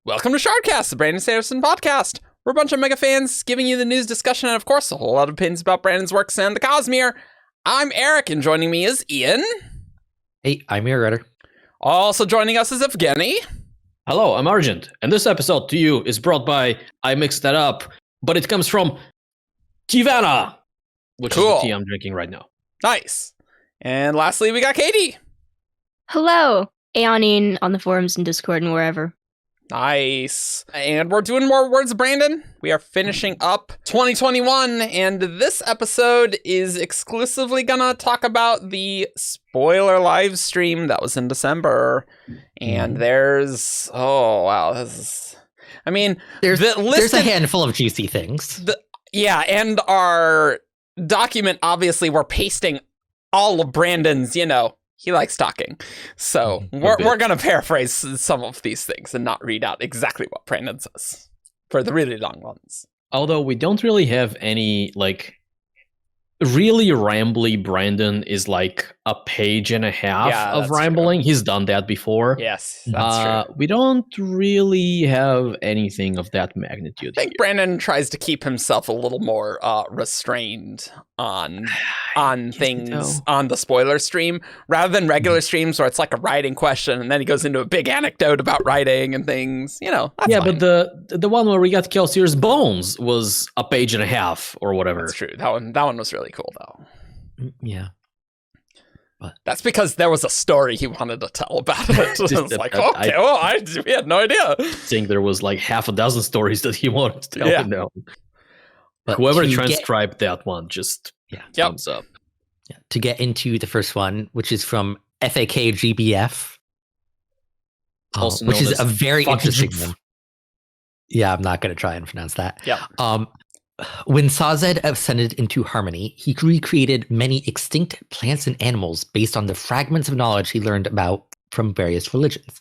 Welcome to Shardcast, the Brandon Sanderson podcast. We're a bunch of mega fans giving you the news, discussion, and of course, a whole lot of opinions about Brandon's works and the Cosmere. I'm Eric, and joining me is Ian. Hey, I'm your writer. Also joining us is Evgeni. Hello, I'm Argent, and this episode to you is brought by, I mixed that up, but it comes from Tivana, which is the tea I'm drinking right now. Nice. And lastly, we got Kadie. Hello, Aeonin on the forums and Discord and wherever. Nice. And we're doing more Words of Brandon. We are finishing up 2021, and this episode is exclusively gonna talk about the spoiler live stream that was in December. And there's, oh wow, this is, I mean, there's a handful of juicy things. And our document, obviously, we're pasting all of Brandon's, he likes talking. So we're going to paraphrase some of these things and not read out exactly what Brandon says for the really long ones. Although we don't really have any, really rambly Brandon is like a page and a half of rambling. True. He's done that before. Yes, that's true. We don't really have anything of that magnitude. I think Brandon tries to keep himself a little more restrained on things on the spoiler stream rather than regular streams where it's like a writing question and then he goes into a big anecdote about writing and things. That's fine. But the one where we got Kelsier's bones was a page and a half or whatever. That's true. That one was really cool though. Yeah. But that's because there was a story he wanted to tell about it. It's like, we had no idea. I think there was like half a dozen stories that he wanted to tell now. But whoever transcribed that one, just thumbs up. Yeah. To get into the first one, which is from FAK GBF, which is a very interesting one. Yeah, I'm not going to try and pronounce that. Yeah. When Sazed ascended into Harmony, he recreated many extinct plants and animals based on the fragments of knowledge he learned about from various religions.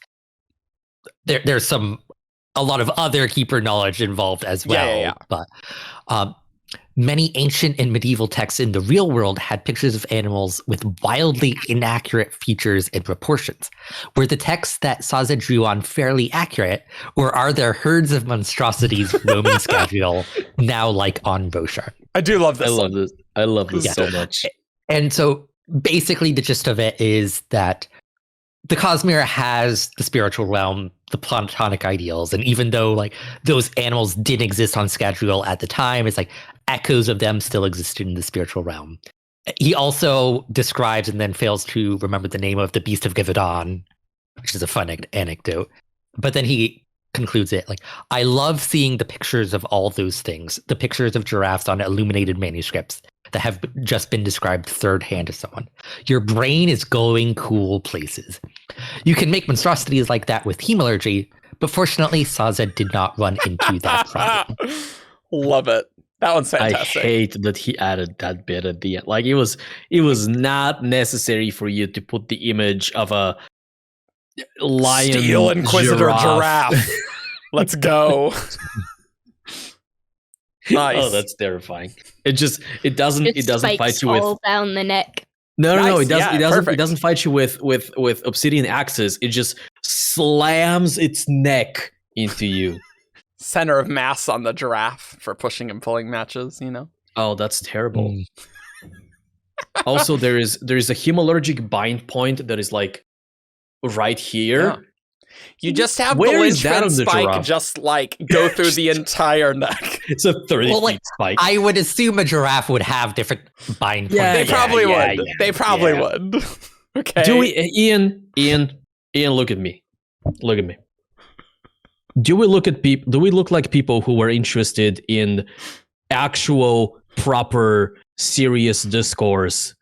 There's a lot of other keeper knowledge involved as well. But many ancient and medieval texts in the real world had pictures of animals with wildly inaccurate features and proportions. Were the texts that Sazed drew on fairly accurate, or are there herds of monstrosities roaming Scadrial now like on Dawnshard? I do love this. I love this so much. And so basically the gist of it is that the Cosmere has the spiritual realm, the Platonic ideals, and even though those animals didn't exist on Scadrial at the time, it's echoes of them still existed in the spiritual realm. He also describes and then fails to remember the name of the Beast of Givaudan, which is a fun anecdote. But then he concludes it I love seeing the pictures of all those things, the pictures of giraffes on illuminated manuscripts that have just been described third hand to someone. Your brain is going cool places. You can make monstrosities like that with hemalurgy, but fortunately, Sazed did not run into that problem. Love it. That one's fantastic. I hate that he added that bit at the end. It was not necessary for you to put the image of a lion Steel Inquisitor giraffe. Let's go. Nice. Oh, that's terrifying. It doesn't fight you with all down the neck. No, it doesn't fight you with obsidian axes. It just slams its neck into you. Center of mass on the giraffe for pushing and pulling matches, Oh, that's terrible. Also, there is a hemalurgic bind point that is right here. Yeah. You just have the linchpin spike just go through the entire neck. It's a 30 feet spike. I would assume a giraffe would have different bind points. They probably would. They probably would. Okay. Do we, Ian, look at me. Look at me. Do we look like people who were interested in actual, proper, serious discourse?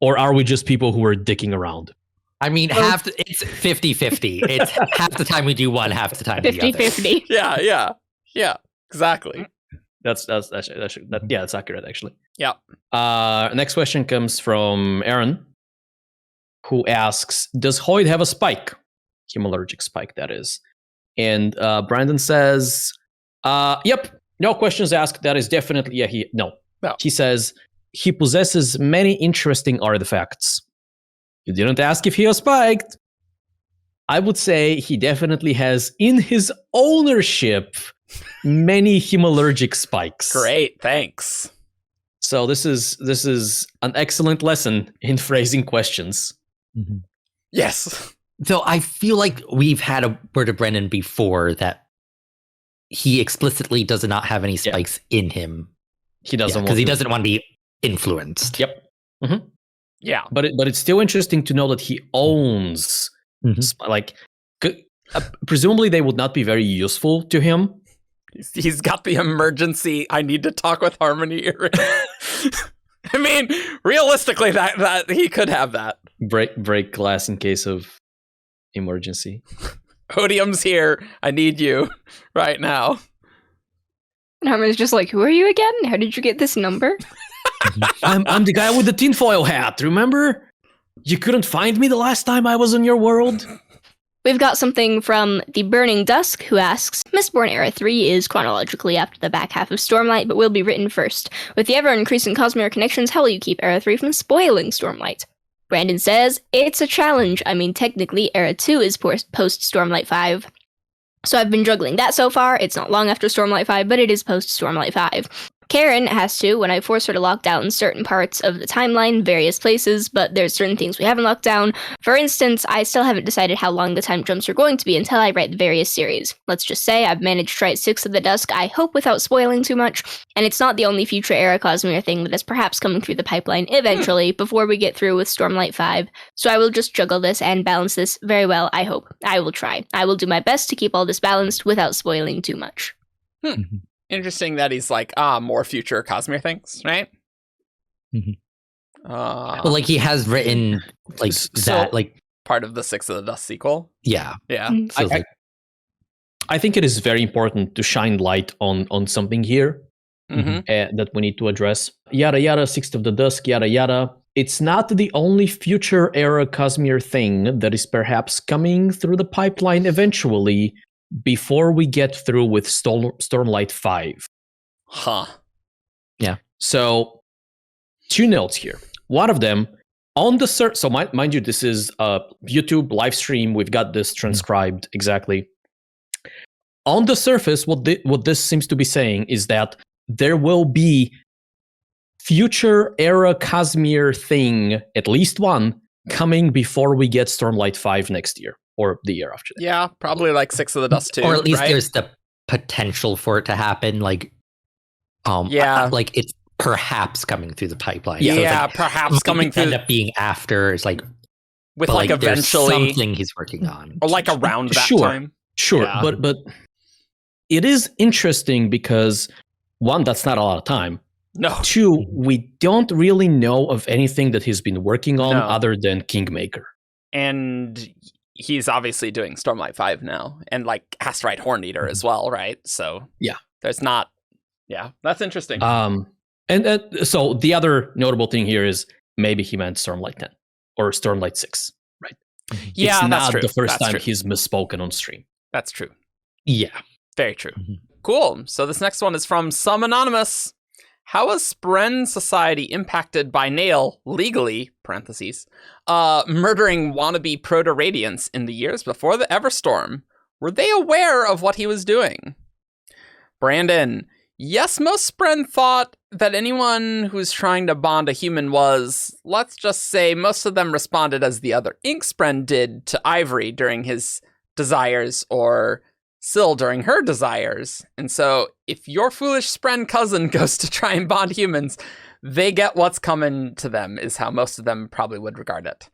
Or are we just people who are dicking around? I mean, it's 50-50. It's half the time we do one, half the time 50-50. Yeah, exactly. That's accurate, actually. Yeah. Next question comes from Aaron, who asks, does Hoid have a spike? Hemalurgic spike, that is. And Brandon says, yep, no questions asked. That is definitely, no. He says, he possesses many interesting artifacts. You didn't ask if he was spiked. I would say he definitely has in his ownership many hemalurgic spikes. Great, thanks. So this is an excellent lesson in phrasing questions. Mhm. Yes. So I feel like we've had a word of Brennan before that he explicitly does not have any spikes in him. He doesn't Because want he to. doesn't want to be influenced. Yep. Yeah. But it's still interesting to know that he owns like presumably they would not be very useful to him. He's got the emergency, I need to talk with Harmony earring. I mean, realistically, that he could have that. Break glass in case of emergency. Odium's here. I need you right now. And Harmon's just like, who are you again? How did you get this number? I'm the guy with the tinfoil hat, remember? You couldn't find me the last time I was in your world? We've got something from the Burning Dusk, who asks, Mistborn Era 3 is chronologically after the back half of Stormlight, but will be written first. With the ever-increasing Cosmere connections, how will you keep Era 3 from spoiling Stormlight? Brandon says, it's a challenge. I mean, technically, Era 2 is post-Stormlight 5. So I've been juggling that so far. It's not long after Stormlight 5, but it is post-Stormlight 5. Karen has to, when I force her to lock down certain parts of the timeline, various places, but there's certain things we haven't locked down. For instance, I still haven't decided how long the time jumps are going to be until I write the various series. Let's just say I've managed to write 6 of the Dusk, I hope without spoiling too much, and it's not the only future era Cosmere thing that is perhaps coming through the pipeline eventually, before we get through with Stormlight 5. So I will just juggle this and balance this very well, I hope. I will try. I will do my best to keep all this balanced without spoiling too much. Interesting that he's like, more future Cosmere things, right? Well, like he has written like that, like part of the Six of the Dust sequel. yeah. Yeah. So it's like, I think it is very important to shine light on something here that we need to address. Yada yada, Sixth of the Dusk, yada yada. It's not the only future era Cosmere thing that is perhaps coming through the pipeline eventually before we get through with Stormlight 5. Huh. Yeah. So 2 notes here. One of them, on the so mind you, this is a YouTube live stream. We've got this transcribed exactly. On the surface, what this seems to be saying is that there will be future era Cosmere thing, at least one, coming before we get Stormlight 5 next year or the year after that. Yeah, probably like Six of the Dust too. or at least right? there's the potential for it to happen. Like, Yeah. like it's perhaps coming through the pipeline. Yeah, So it's like, perhaps coming through end up being after. It's like, with but like there's eventually, something he's working on, or like around that Sure. time. Sure, Yeah. but it is interesting because 1, that's not a lot of time. No. 2, we don't really know of anything that he's been working on No. other than Kingmaker. And he's obviously doing Stormlight 5 now, and like has to write Horneater as well, right? So Yeah. there's not. Yeah, that's interesting. And so the other notable thing here is maybe he meant Stormlight 10 or Stormlight 6, right? Yeah, it's that's not true. the first That's time true. he's misspoken on stream. That's true. yeah. Very true. Mhm. Cool. So this next one is from some anonymous. How is Spren society impacted by Nale legally (parentheses) murdering wannabe proto-Radiants in the years before the Everstorm? Were they aware of what he was doing? Brandon. Yes, most Spren thought that anyone who's trying to bond a human was, let's just say, most of them responded as the other Ink Spren did to Ivory during his desires, or Syl during her desires. And so if your foolish Spren cousin goes to try and bond humans, they get what's coming to them, is how most of them probably would regard it.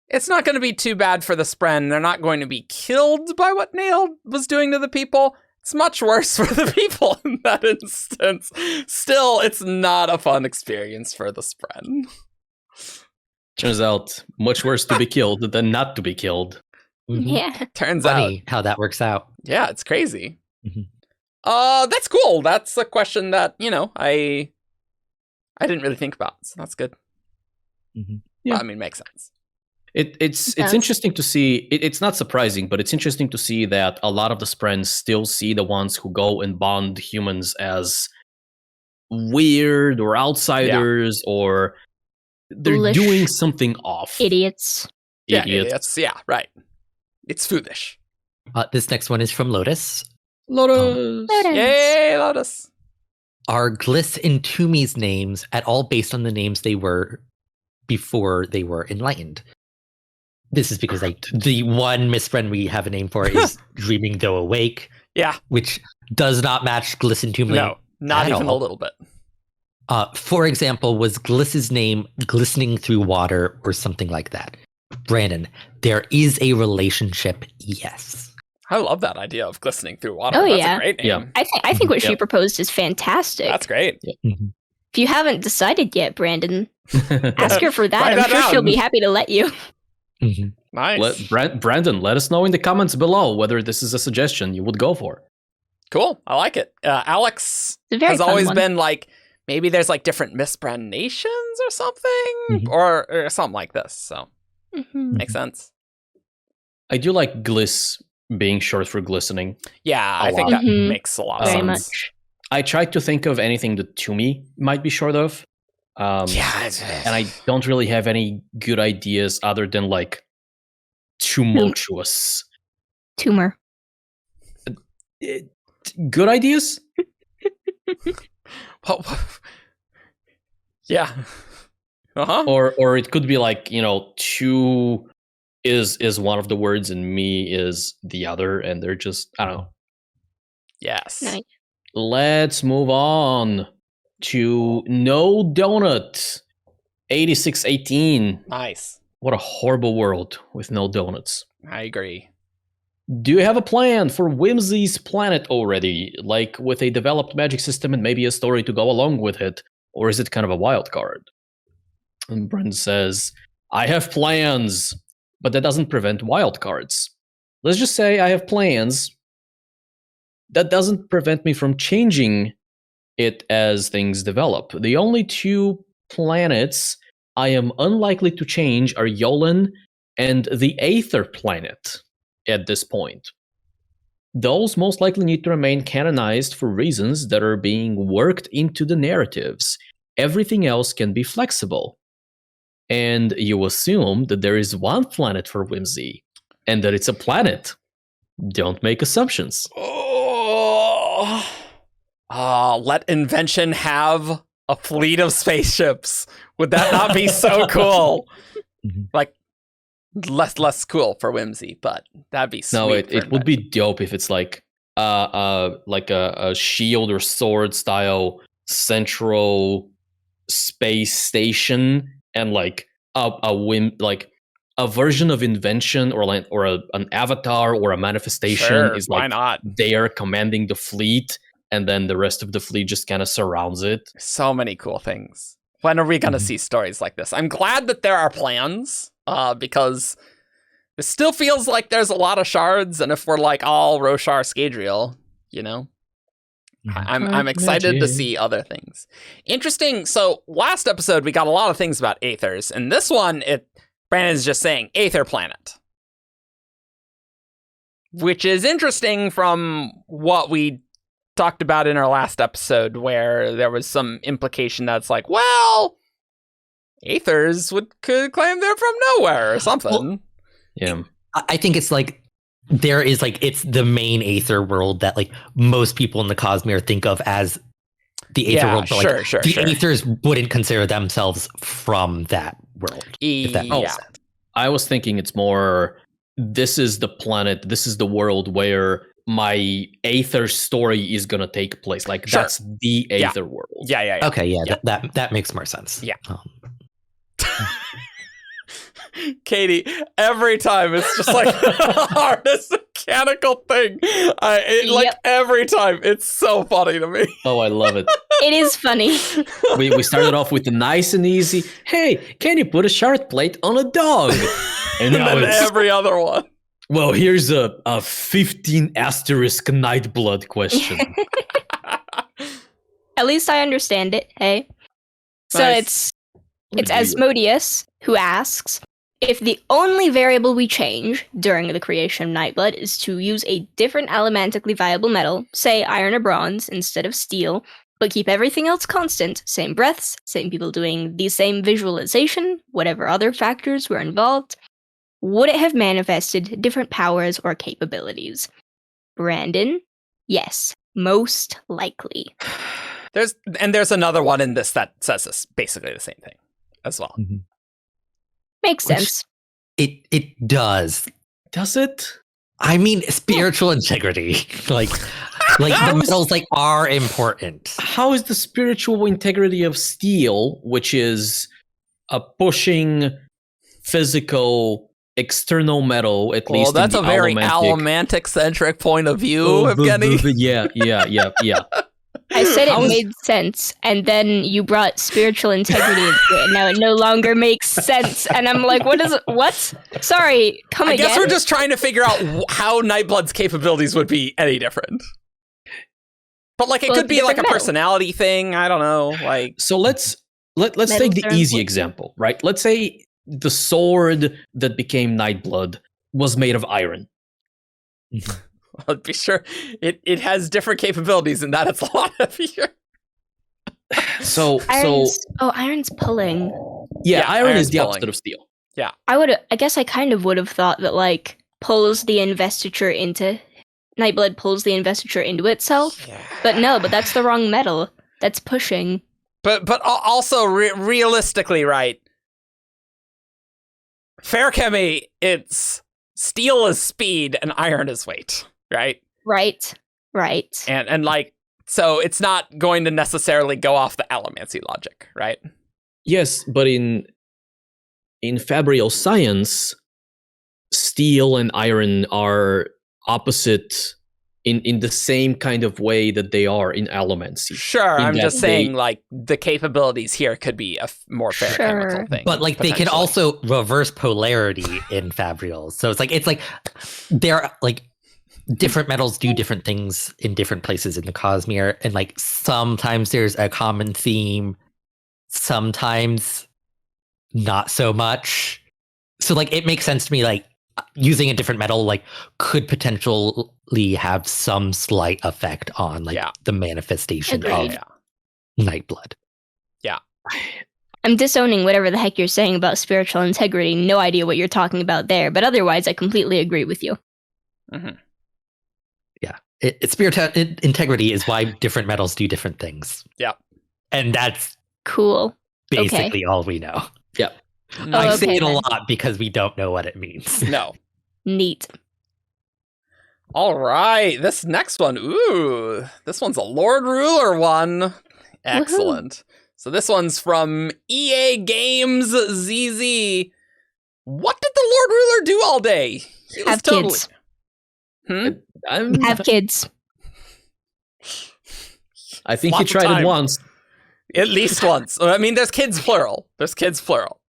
It's not going to be too bad for the Spren. They're not going to be killed by what Nale was doing to the people. It's much worse for the people in that instance. Still, it's not a fun experience for the Spren. Turns out much worse to be killed than not to be killed. Mhm. Yeah. Turns out. Funny how that works out. Yeah, it's crazy. Mhm. That's cool. That's a question that, I didn't really think about. So that's good. Mhm. Yeah. Well, I mean, makes sense. It's does. interesting to see. It's not surprising, but it's interesting to see that a lot of the Sprens still see the ones who go and bond humans as weird or outsiders, or they're Foolish doing something off. Idiots. Yeah, Idiots. it's, yeah, right. It's foolish. This next one is from Lotus. Lotus. Yay, Lotus. Are Glys and Tumi's names at all based on the names they were before they were enlightened? This is because the one misspren we have a name for is Dreaming Though Awake. Yeah. Which does not match Glys and Tumi. No, not even all. a little bit. For example, was Gliss's name Glistening Through Water or something like that? Brandon, there is a relationship, yes. I love that idea of glistening through water. Oh, That's yeah. a great name. Yeah. I think what she proposed is fantastic. That's great. Mhm. If you haven't decided yet, Brandon, ask her for that. Write I'm that sure she'll down. be happy to let you. Mhm. Nice. Brandon, let us know in the comments below whether this is a suggestion you would go for. Cool. I like it. Alex It's a very has fun always one. been like, maybe there's like different misbrand nations or something, Mhm. or something like this. So Mhm. makes sense. I do like Glys being short for glistening. Yeah, A I think lot. that Mhm. makes a lot of Very sense. much. I tried to think of anything that Tumi might be short of. Yeah, And I don't really have any good ideas other than like tumultuous. Tumor. Good ideas? Well, yeah. Uh-huh. Or it could be like, two is one of the words and me is the other, and they're just, I don't know. Yes. Nice. Let's move on to No Donut 8618. Nice. What a horrible world with no donuts. I agree. Do you have a plan for Whimsy's planet already? Like with a developed magic system and maybe a story to go along with it? Or is it kind of a wild card? And Brent says, I have plans, but that doesn't prevent wild cards. Let's just say I have plans. That doesn't prevent me from changing it as things develop. The only two planets I am unlikely to change are Yolen and the Aether planet at this point. Those most likely need to remain canonized for reasons that are being worked into the narratives. Everything else can be flexible. And you assume that there is one planet for Whimsy, and that it's a planet. Don't make assumptions. Let invention have a fleet of spaceships. Would that not be so cool? Mhm. Like, less cool for Whimsy, but that'd be sweet. No, for it would be dope if it's like a shield or sword style central space station, and like a version of invention or an avatar or a manifestation Sure, is why like not? they are commanding the fleet, and then the rest of the fleet just kind of surrounds it. So many cool things. When are we going to Mhm. see stories like this? I'm glad that there are plans, because it still feels like there's a lot of shards, and if we're like all Roshar Scadrial, I'm Dark excited to magic. see other things. Interesting. So last episode we got a lot of things about Aethers, and this one Brandon's just saying Aether planet, which is interesting from what we talked about in our last episode, where there was some implication that's like, well, Aethers could claim they're from nowhere or something. Well, Yeah. I think it's like there is like it's the main Aether world that like most people in the Cosmere think of as the Aether world, but like sure. the Aethers wouldn't consider themselves from that world. If that makes Yeah. sense. I was thinking it's more, this is the planet, this is the world where my Aether story is going to take place. Like, Sure. that's the Aether world. Yeah. Okay, yeah, Yeah. that makes more sense. Yeah. Kadie, every time it's just like the hardest mechanical thing. Yep. Every time, it's so funny to me. Oh, I love it. It is funny. we started off with the nice and easy, hey, can you put a shard plate on a dog? And And now then it's, every other one. well, here's a 15 asterisk Nightblood question. At least I understand it, hey? So Nice. it's Asmodeus who asks, if the only variable we change during the creation of Nightblood is to use a different elementically viable metal, say iron or bronze instead of steel, but keep everything else constant, same breaths, same people doing the same visualization, whatever other factors were involved, would it have manifested different powers or capabilities? Brandon, yes, most likely. There's another one in this that says this, basically the same thing as well. Mm-hmm. Makes Which- sense. It does. Does it? I mean, spiritual integrity. like the metals are important. How is the spiritual integrity of steel, which is a pushing physical external metal, at least that's in a the very allomantic allomantic-centric point of view, Evgeni. Yeah. I said How it is- made sense, and then you brought spiritual integrity into it, and now it no longer makes sense. And I'm like, what? Sorry, come I again? guess we're just trying to figure out how Nightblood's capabilities would be any different. But like, it Well, could it's a be like a different metal. personality thing. I don't know. Like, So let's take Metals the are easy important. example, right? Let's say the sword that became Nightblood was made of iron. I'll be sure it has different capabilities, and that it's a lot heavier. So Iron's pulling. yeah, iron iron's is the pulling. opposite of steel. I guess I kind of would have thought that like pulls the investiture into Nightblood pulls the investiture into itself. Yeah. But no, that's the wrong metal. That's pushing. But also realistically, right? Fair chemi, it's steel is speed and iron is weight, right? Right. And like, so it's not going to necessarily go off the allomancy logic, right? Yes, but in fabrial science, steel and iron are opposite in the same kind of way that they are in allomancy. Sure, In I'm that just saying, they- like, the capabilities here could be a more fair Sure. chemical thing. But like they can potentially. also reverse polarity in fabrials. So it's like they're like different metals do different things in different places in the Cosmere, and like sometimes there's a common theme, sometimes not so much. So like it makes sense to me like using a different metal like could potentially have some slight effect on like Yeah. the manifestation Agreed. of Nightblood. I'm disowning whatever the heck you're saying about spiritual integrity. No idea what you're talking about there, but otherwise I completely agree with you. Mhm. Spiritual integrity is why different metals do different things. Yeah. And that's Cool. basically all we know. Oh, I okay, say it a then. lot because we don't know what it means. No. Neat. All right, this next one. Ooh, this one's a Lord Ruler one. Excellent. So this one's from EA Games ZZ. What did the Lord Ruler do all day? He was Have totally... kids. I Have kids. think he Lots of tried time. it once. At least once. I mean, there's kids plural. There's kids plural.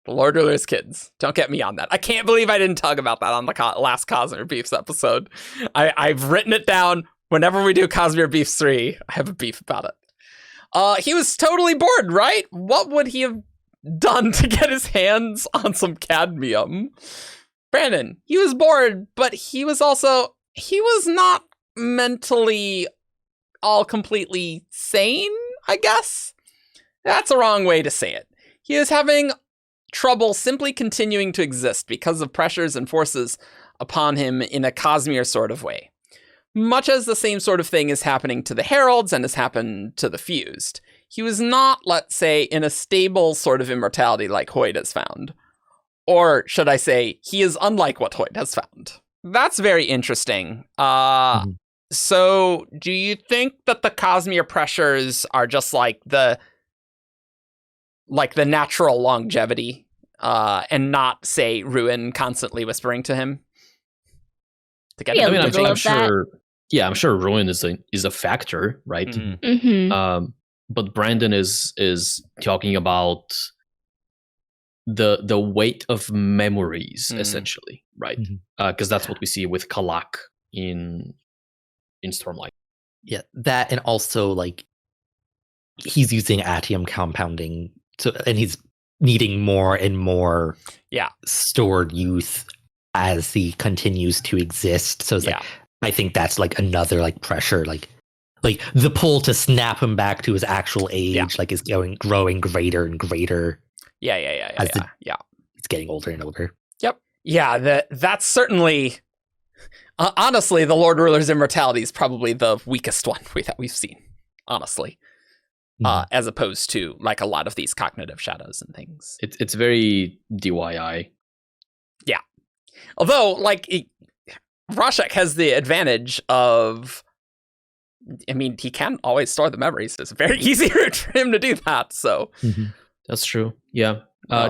The Lord Ruler's kids. Don't get me on that. I can't believe I didn't talk about that on the last Cosmere Beefs episode. I've written it down. Whenever we do Cosmere Beefs 3, I have a beef about it. He was totally bored, right? What would he have done to get his hands on some cadmium? Brandon, he was bored, but he was not mentally all completely sane, I guess. That's a wrong way to say it. He is having trouble simply continuing to exist because of pressures and forces upon him in a Cosmere sort of way. Much as the same sort of thing is happening to the Heralds and has happened to the Fused. He was not, let's say, in a stable sort of immortality like Hoid has found. Or should I say, he is unlike what Hoid has found. That's very interesting. So, do you think that the Cosmere pressures are just like the natural longevity, and not, say, Ruin constantly whispering to him to get Yeah, him I mean, to little go? I'm of that. sure. Yeah, I'm sure Ruin is a factor, right? Mhm. Mm-hmm. But Brandon is talking about the weight of memories, essentially, right? Because that's what we see with Kalak in Stormlight. Yeah, that and also like he's using atium compounding, so and he's needing more and more stored youth as he continues to exist. So it's like I think that's like another like pressure, like the pull to snap him back to his actual age, like is growing greater and greater. Yeah. As the- It's getting older and older. Yep. Yeah, that's certainly... honestly, the Lord Ruler's immortality is probably the weakest one that we've seen, honestly. As opposed to like a lot of these cognitive shadows and things. It's very DIY. Yeah. Although, like, Rashek has the advantage of... I mean, he can always store the memories. It's a very easy route for him to do that, so... That's true. Yeah.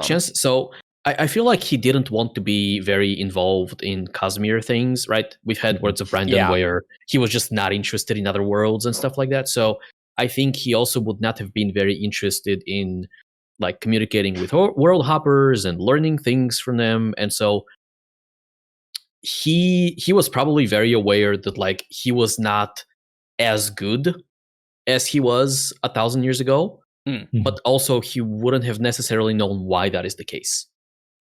Chance. So I feel like he didn't want to be very involved in Cosmere things, right? We've had Words of Brandon where he was just not interested in other worlds and stuff like that. So I think he also would not have been very interested in like communicating with world hoppers and learning things from them. And so he was probably very aware that like he was not as good as he was 1,000 years ago. But also he wouldn't have necessarily known why that is the case.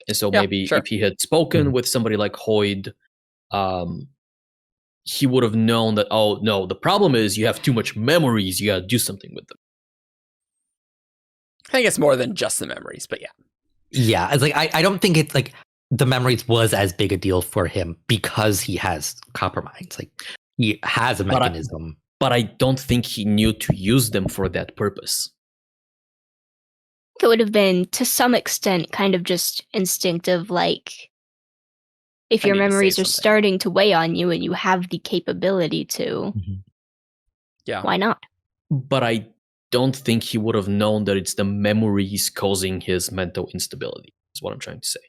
And so maybe if he had spoken with somebody like Hoid, he would have known that, oh no, the problem is you have too much memories, you gotta do something with them. I think it's more than just the memories, but yeah. Yeah, it's like I don't think it's like the memories was as big a deal for him because he has copper mines. Like he has a mechanism. But I don't think he knew to use them for that purpose. It would have been, to some extent, kind of just instinctive, like, if your memories are starting to weigh on you and you have the capability to, why not? But I don't think he would have known that it's the memories causing his mental instability, is what I'm trying to say.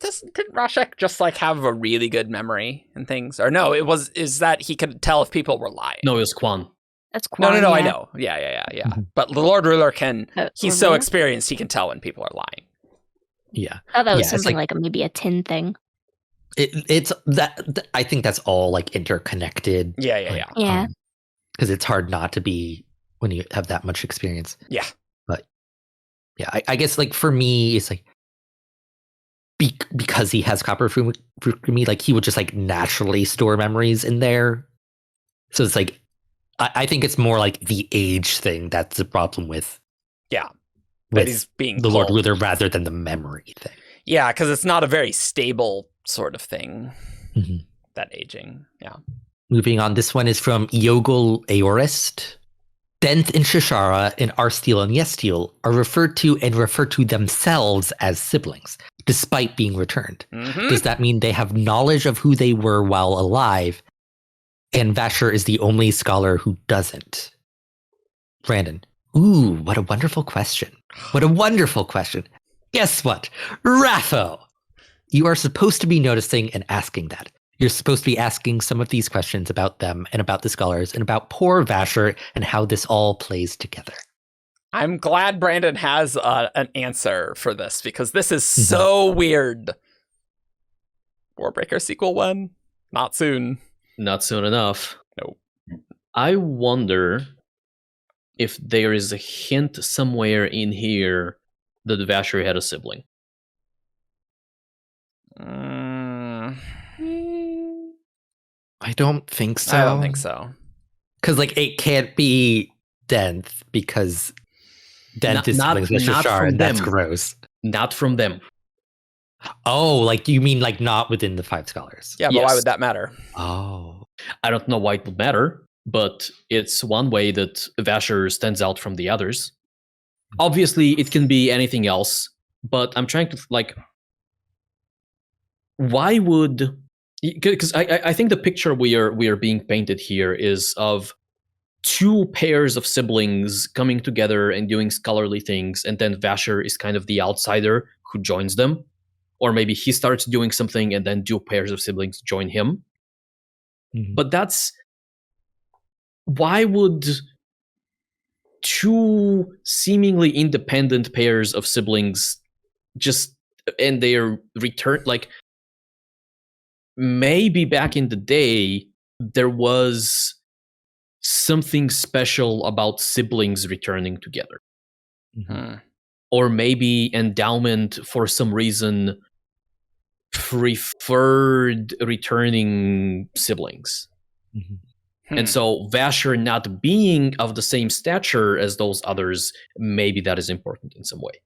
Did Rashek just, like, have a really good memory and things? Or no, is that he could tell if people were lying? No, it was Quan. That's Quan, No, I know. Yeah. But the Lord Ruler he's so experienced, he can tell when people are lying. Yeah. Oh, that was something like maybe a tin thing. It's that I think that's all like interconnected. Yeah. Because it's hard not to be when you have that much experience. Yeah. But yeah, I guess like for me, it's like because he has copper for me, like he would just like naturally store memories in there. So it's like I think it's more like the age thing that's the problem with. Yeah. With he's being the Lord Ruler rather than the memory thing. Yeah, because it's not a very stable sort of thing. That aging. Yeah. Moving on, this one is from Yogol Aorist. Denth and Shashara and Arsteel and Yestiel are referred to themselves as siblings, despite being returned. Does that mean they have knowledge of who they were while alive? And Vasher is the only scholar who doesn't. Brandon. Ooh, what a wonderful question. Guess what? Rapho! You are supposed to be noticing and asking that. You're supposed to be asking some of these questions about them and about the scholars and about poor Vasher and how this all plays together. I'm glad Brandon has an answer for this because this is so weird. Warbreaker sequel when? Not soon. Not soon enough. Nope. I wonder if there is a hint somewhere in here that Vasher had a sibling. I don't think so. I don't think so. Because like it can't be Denth because Denth is siblings with Shashar, and that's gross. Not from them. Oh, like you mean like not within the five scholars? Yeah, but why would that matter? Oh, I don't know why it would matter, but it's one way that Vasher stands out from the others. Obviously, it can be anything else, but I'm trying to like, why would? Because I think the picture we are being painted here is of two pairs of siblings coming together and doing scholarly things, and then Vasher is kind of the outsider who joins them. Or maybe he starts doing something and then two pairs of siblings join him. But that's... Why would two seemingly independent pairs of siblings just... And their return... Like, maybe back in the day, there was something special about siblings returning together. Or maybe Endowment, for some reason, preferred returning siblings. And so Vasher not being of the same stature as those others, maybe that is important in some way.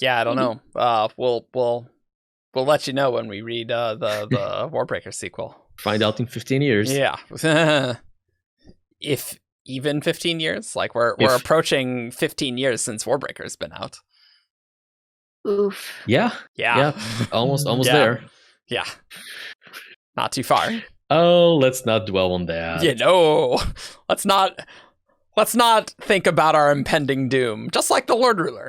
Yeah, I don't know. We'll let you know when we read the Warbreaker sequel. Find out in 15 years. Yeah. If even 15 years, like we're approaching 15 years since Warbreaker's been out. Oof. Yeah. Almost Yeah. there. Yeah. Not too far. Oh, let's not dwell on that. You know, let's not think about our impending doom, just like the Lord Ruler.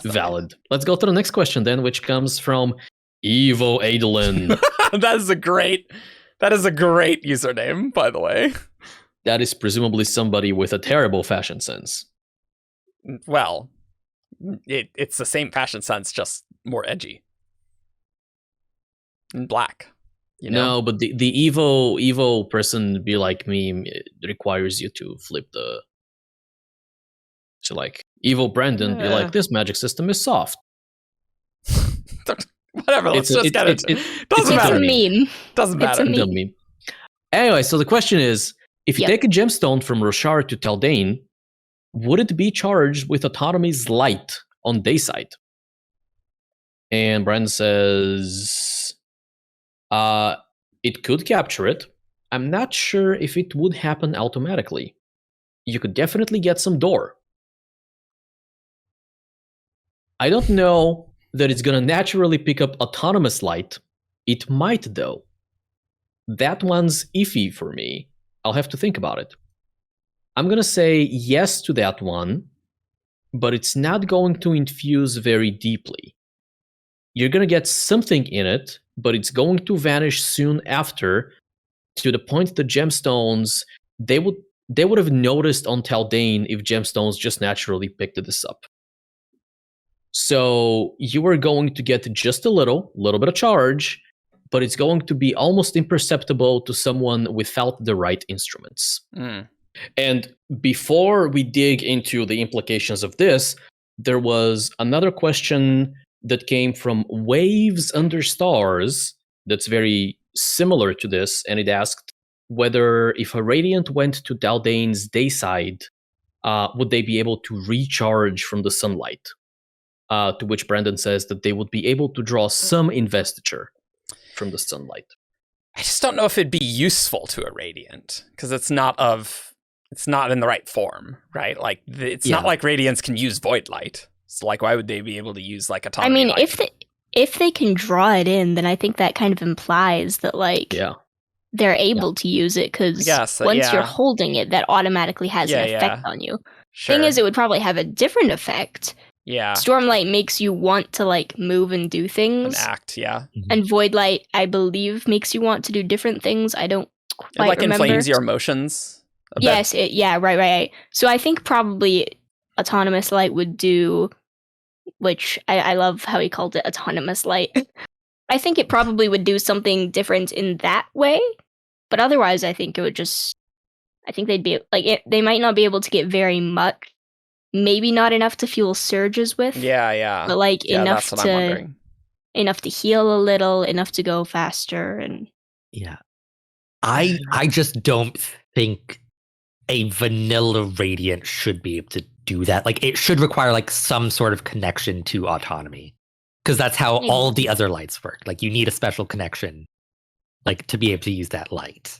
Valid. Let's go to the next question then, which comes from Evo Adolin. That is a great username, by the way. That is presumably somebody with a terrible fashion sense. Well, it's the same fashion sense, just more edgy. And black. You know? No, but the Evo person be like me requires you to flip the... So like, Evo Brandon be like, this magic system is soft. Whatever, let's just get it. Doesn't matter. Meme. Doesn't matter. It's a meme. Anyway, so the question is, if you take a gemstone from Roshar to Taldain, would it be charged with Autonomy's light on Dayside? And Brandon says, it could capture it. I'm not sure if it would happen automatically. You could definitely get some door. I don't know that it's going to naturally pick up autonomous light. It might, though. That one's iffy for me. I'll have to think about it. I'm going to say yes to that one, but it's not going to infuse very deeply. You're going to get something in it, but it's going to vanish soon after, to the point that gemstones, they would have noticed on Taldain if gemstones just naturally picked this up. So you are going to get just a little bit of charge, but it's going to be almost imperceptible to someone without the right instruments. And before we dig into the implications of this, there was another question that came from Waves Under Stars that's very similar to this, and it asked whether if a Radiant went to Taldain's Dayside, would they be able to recharge from the sunlight? To which Brandon says that they would be able to draw some investiture from the sunlight. I just don't know if it'd be useful to a Radiant, because it's not in the right form, right? Like, it's not like Radiants can use Voidlight. So, like, why would they be able to use, like, Autonomy? I mean, light? if they can draw it in, then I think that kind of implies that, like, they're able to use it, because once you're holding it, that automatically has an effect on you. Sure. Thing is, it would probably have a different effect. Yeah. Stormlight makes you want to, like, move and do things. An act, yeah. And Voidlight, I believe, makes you want to do different things. I don't quite remember. It, remember. inflames your emotions a bit. Yes, right. So I think probably Autonomous Light would do, which I love how he called it Autonomous Light. I think it probably would do something different in that way, but otherwise I think it would just, I think they'd be, like, they might not be able to get very much, maybe not enough to fuel surges with. Yeah. But, like, enough that's what I'm wondering. Enough to heal a little, enough to go faster, and... Yeah. I just don't think a vanilla Radiant should be able to do that. Like, it should require, like, some sort of connection to autonomy, because that's how all the other lights work. Like, you need a special connection, like, to be able to use that light.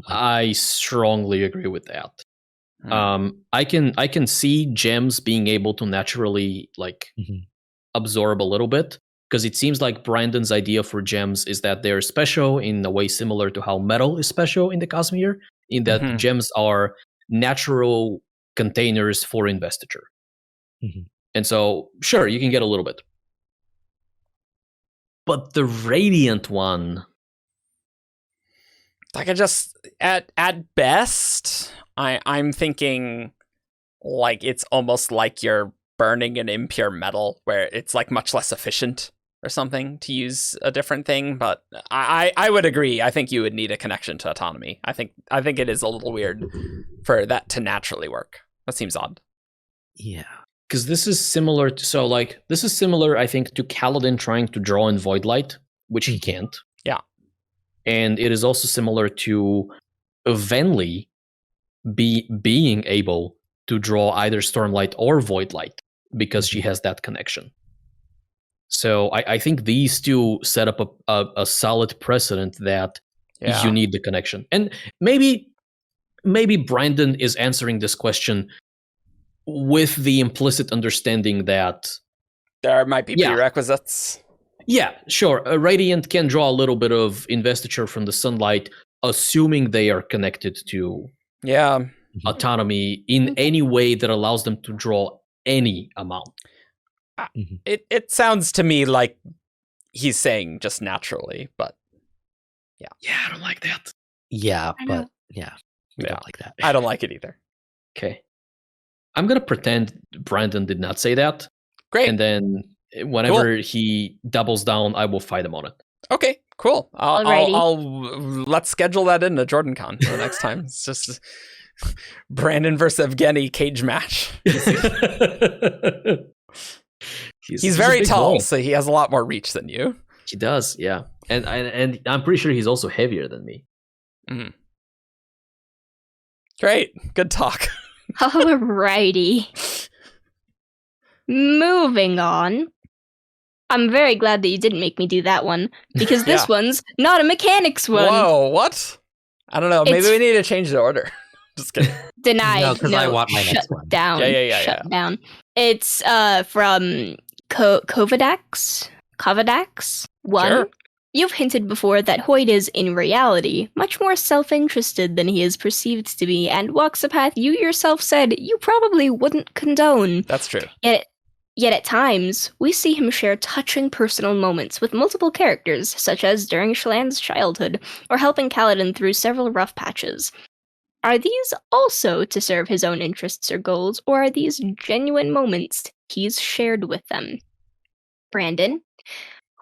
I strongly agree with that. I can see gems being able to naturally, like, absorb a little bit, because it seems like Brandon's idea for gems is that they're special in a way similar to how metal is special in the Cosmere, in that gems are natural containers for investiture. And so, sure, you can get a little bit. But the Radiant one... Like, I just, at best, I'm thinking, like, it's almost like you're burning an impure metal, where it's, like, much less efficient or something to use a different thing. But I would agree. I think you would need a connection to autonomy. I think it is a little weird for that to naturally work. That seems odd. Yeah. Because this is similar to, this is similar, I think, to Kaladin trying to draw in Voidlight, which he can't. Yeah. And it is also similar to Venli being able to draw either Stormlight or Voidlight because she has that connection. So I think these two set up a solid precedent that you need the connection. And maybe Brandon is answering this question with the implicit understanding that there might be prerequisites. Yeah, sure. A Radiant can draw a little bit of investiture from the sunlight, assuming they are connected to autonomy in any way that allows them to draw any amount. It sounds to me like he's saying just naturally, but yeah, I don't like that. Yeah, I but know. we don't like that. I don't like it either. Okay. I'm going to pretend Brandon did not say that. Great. And then whenever he doubles down, I will fight him on it. Okay, cool. Alrighty. Let's schedule that in to JordanCon for the next time. It's just Brandon versus Evgeni cage match. He's very tall, so he has a lot more reach than you. He does, yeah. And I'm pretty sure he's also heavier than me. Mm. Great. Good talk. Alrighty. Moving on. I'm very glad that you didn't make me do that one, because this one's not a mechanics one. Whoa, what? I don't know. Maybe we need to change the order. Just kidding. Denied. No, because I want my shut next one. Down. Shut down. It's from Kovadax 1. Sure. You've hinted before that Hoid is, in reality, much more self-interested than he is perceived to be, and walks a path you yourself said you probably wouldn't condone. That's true. Yet at times, we see him share touching personal moments with multiple characters, such as during Shalann's childhood, or helping Kaladin through several rough patches. Are these also to serve his own interests or goals, or are these genuine moments he's shared with them? Brandon?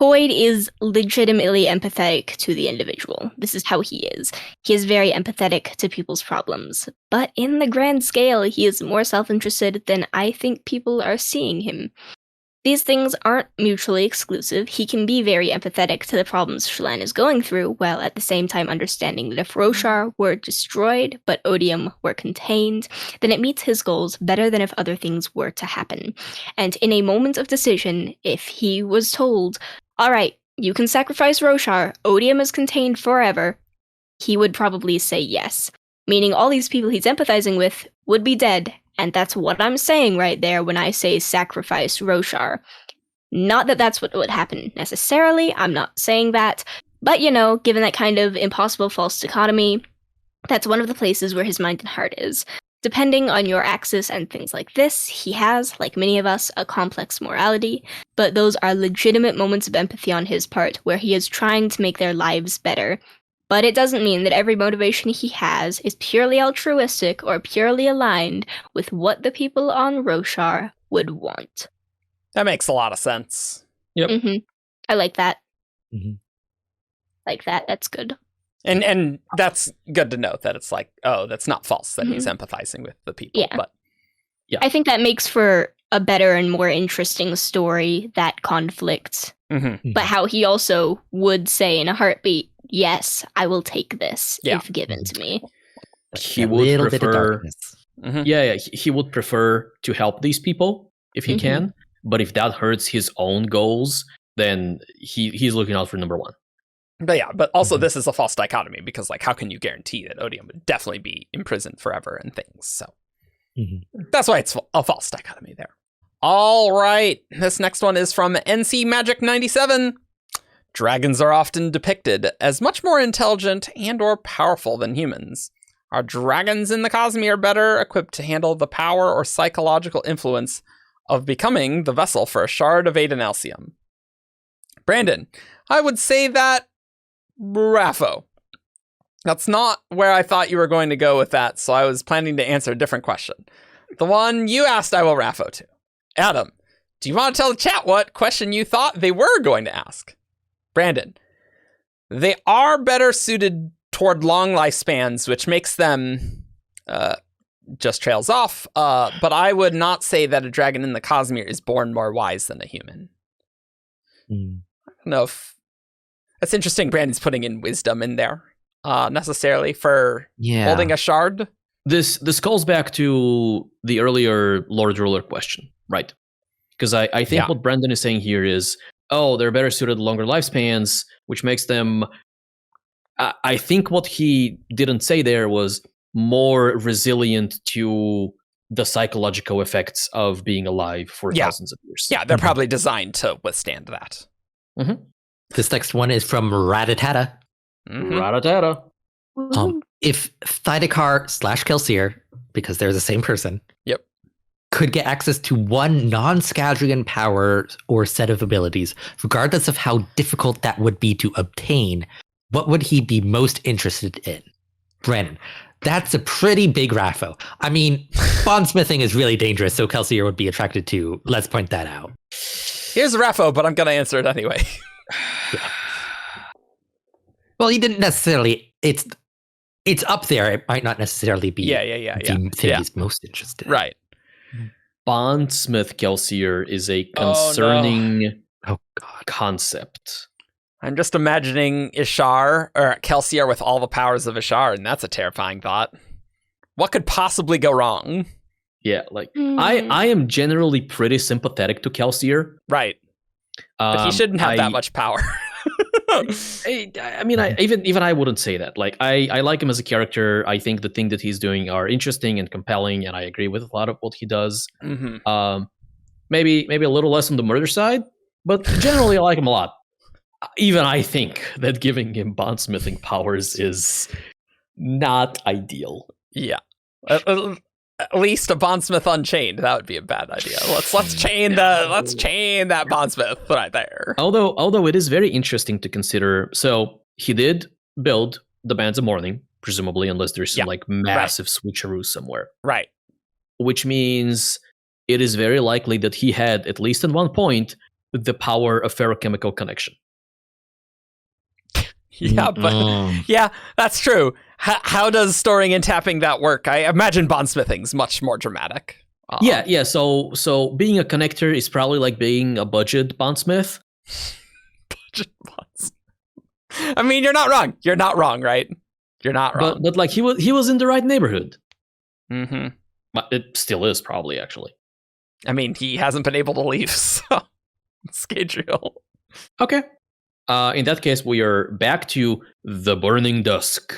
Hoid is legitimately empathetic to the individual. This is how he is. He is very empathetic to people's problems. But in the grand scale, he is more self-interested than I think people are seeing him. These things aren't mutually exclusive. He can be very empathetic to the problems Shallann is going through, while at the same time understanding that if Roshar were destroyed, but Odium were contained, then it meets his goals better than if other things were to happen. And in a moment of decision, if he was told, all right, you can sacrifice Roshar, Odium is contained forever, he would probably say yes. Meaning all these people he's empathizing with would be dead, and that's what I'm saying right there when I say sacrifice Roshar. Not that that's what would happen necessarily, I'm not saying that, but given that kind of impossible false dichotomy, that's one of the places where his mind and heart is. Depending on your axis and things like this, he has, like many of us, a complex morality, but those are legitimate moments of empathy on his part, where he is trying to make their lives better. But it doesn't mean that every motivation he has is purely altruistic or purely aligned with what the people on Roshar would want. That makes a lot of sense. Yep. Mm-hmm. I like that. Mm-hmm. Like that, that's good. And that's good to note that it's like, oh, that's not false that he's empathizing with the people. Yeah. But I think that makes for a better and more interesting story, that conflict. Mm-hmm. But how he also would say in a heartbeat, yes, I will take this if given to me. He would prefer, Mm-hmm. he would prefer to help these people if he can. But if that hurts his own goals, then he's looking out for number one. But also this is a false dichotomy, because like, how can you guarantee that Odium would definitely be imprisoned forever and things? So that's why it's a false dichotomy there. All right, this next one is from NC Magic 97. Dragons are often depicted as much more intelligent and or powerful than humans. Are dragons in the Cosmere better equipped to handle the power or psychological influence of becoming the vessel for a shard of Adenalcium? Brandon, I would say that Raffo. That's not where I thought you were going to go with that, so I was planning to answer a different question. The one you asked, I will Raffo to. Adam, do you want to tell the chat what question you thought they were going to ask? Brandon, they are better suited toward long lifespans, which makes them just trails off, but I would not say that a dragon in the Cosmere is born more wise than a human. I don't know if that's interesting. Brandon's putting in wisdom in there, necessarily for holding a shard. This calls back to the earlier Lord Ruler question, right? Because I think what Brandon is saying here is, they're better suited to longer lifespans, which makes them... I think what he didn't say there was more resilient to the psychological effects of being alive for thousands of years. Yeah, they're probably designed to withstand that. Mm-hmm. This next one is from Ratatata. Mm-hmm. Ratatata. If Thydekar/Kelsier, because they're the same person, could get access to one non-Scadrian power or set of abilities, regardless of how difficult that would be to obtain, what would he be most interested in? Brandon, that's a pretty big raffo. I mean, bondsmithing is really dangerous, so Kelsier would be attracted to. Let's point that out. Here's a raffo, but I'm going to answer it anyway. Well, he didn't necessarily. It's up there. It might not necessarily be the thing he's most interested in. Right. Bondsmith Kelsier is a concerning concept. I'm just imagining Ishar or Kelsier with all the powers of Ishar, and that's a terrifying thought. What could possibly go wrong? Yeah, like I am generally pretty sympathetic to Kelsier. Right. But he shouldn't have that much power. I mean, even I wouldn't say that. Like, I like him as a character. I think the things that he's doing are interesting and compelling, and I agree with a lot of what he does. Mm-hmm. Maybe a little less on the murder side, but generally I like him a lot. Even I think that giving him bondsmithing powers is not ideal. Yeah. At least a bondsmith unchained. That would be a bad idea. Let's chain that bondsmith right there. Although it is very interesting to consider. So he did build the Bands of Mourning, presumably, unless there's some massive switcheroo somewhere. Right. Which means it is very likely that he had, at least at one point, the power of ferrochemical connection. Yeah, but that's true. How does storing and tapping that work? I imagine bondsmithing's much more dramatic. Yeah. So being a connector is probably like being a budget bondsmith. Budget bondsmith. I mean, you're not wrong. You're not wrong, right? You're not wrong. But like he was in the right neighborhood. Mm-hmm. But it still is probably, actually. I mean, he hasn't been able to leave, so it's Gadriel. Okay. In that case, we are back to the Burning Dusk.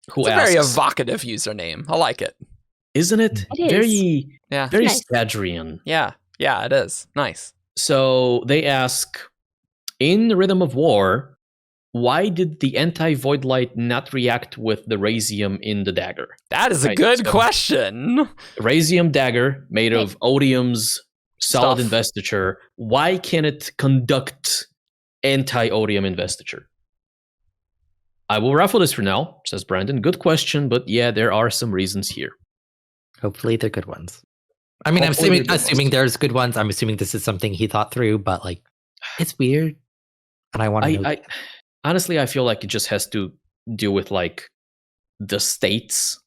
It's a very evocative username. I like it. Isn't it? It is. Very nice. Scadrian. Yeah, it is. Nice. So they ask, in Rhythm of War, why did the anti-Voidlight not react with the Raysium in the dagger? That is a good question. Raysium dagger made of Odium's solid investiture. Why can't it conduct anti-Odium investiture? I will raffle this for now, says Brandon. Good question, but yeah, there are some reasons here. Hopefully they're good ones. I mean, I'm assuming there's good ones. I'm assuming this is something he thought through, but like, it's weird. And I want to know. Honestly, I feel like it just has to do with like the states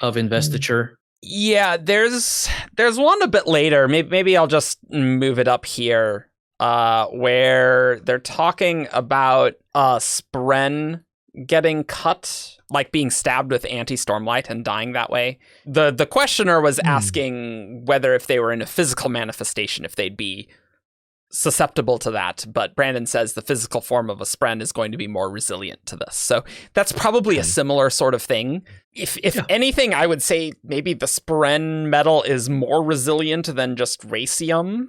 of investiture. Yeah, there's one a bit later. Maybe I'll just move it up here, where they're talking about Spren getting cut, like being stabbed with anti-Stormlight and dying that way. The questioner was asking whether if they were in a physical manifestation, if they'd be susceptible to that, but Brandon says the physical form of a Spren is going to be more resilient to this. So that's probably a similar sort of thing. If anything, I would say maybe the Spren metal is more resilient than just Raysium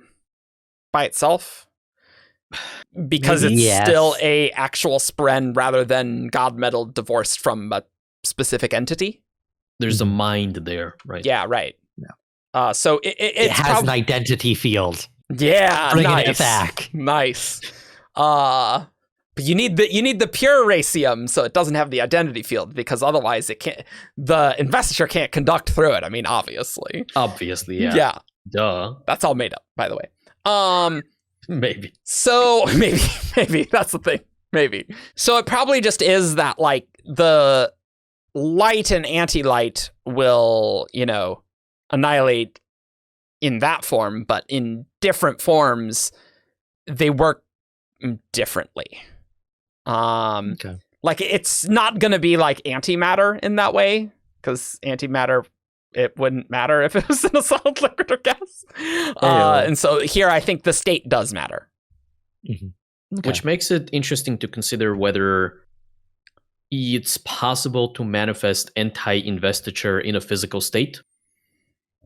by itself, because it's still a actual Spren rather than god metal divorced from a specific entity. There's a mind there, right? Yeah, right. Yeah. So it has an identity field. Yeah, bringing nice. it back. Nice. But you need the pure Raysium, so it doesn't have the identity field, because otherwise it can't. The investiture can't conduct through it. I mean, obviously. Yeah. Yeah. Duh. That's all made up, by the way. Maybe. So maybe that's the thing. Maybe. So it probably just is that like the light and anti-light will, annihilate in that form, but in different forms, they work differently. Like it's not going to be like antimatter in that way. because antimatter, it wouldn't matter if it was in a solid, liquid, or gas. And so here I think the state does matter. Mm-hmm. Okay. Which makes it interesting to consider whether it's possible to manifest anti-investiture in a physical state,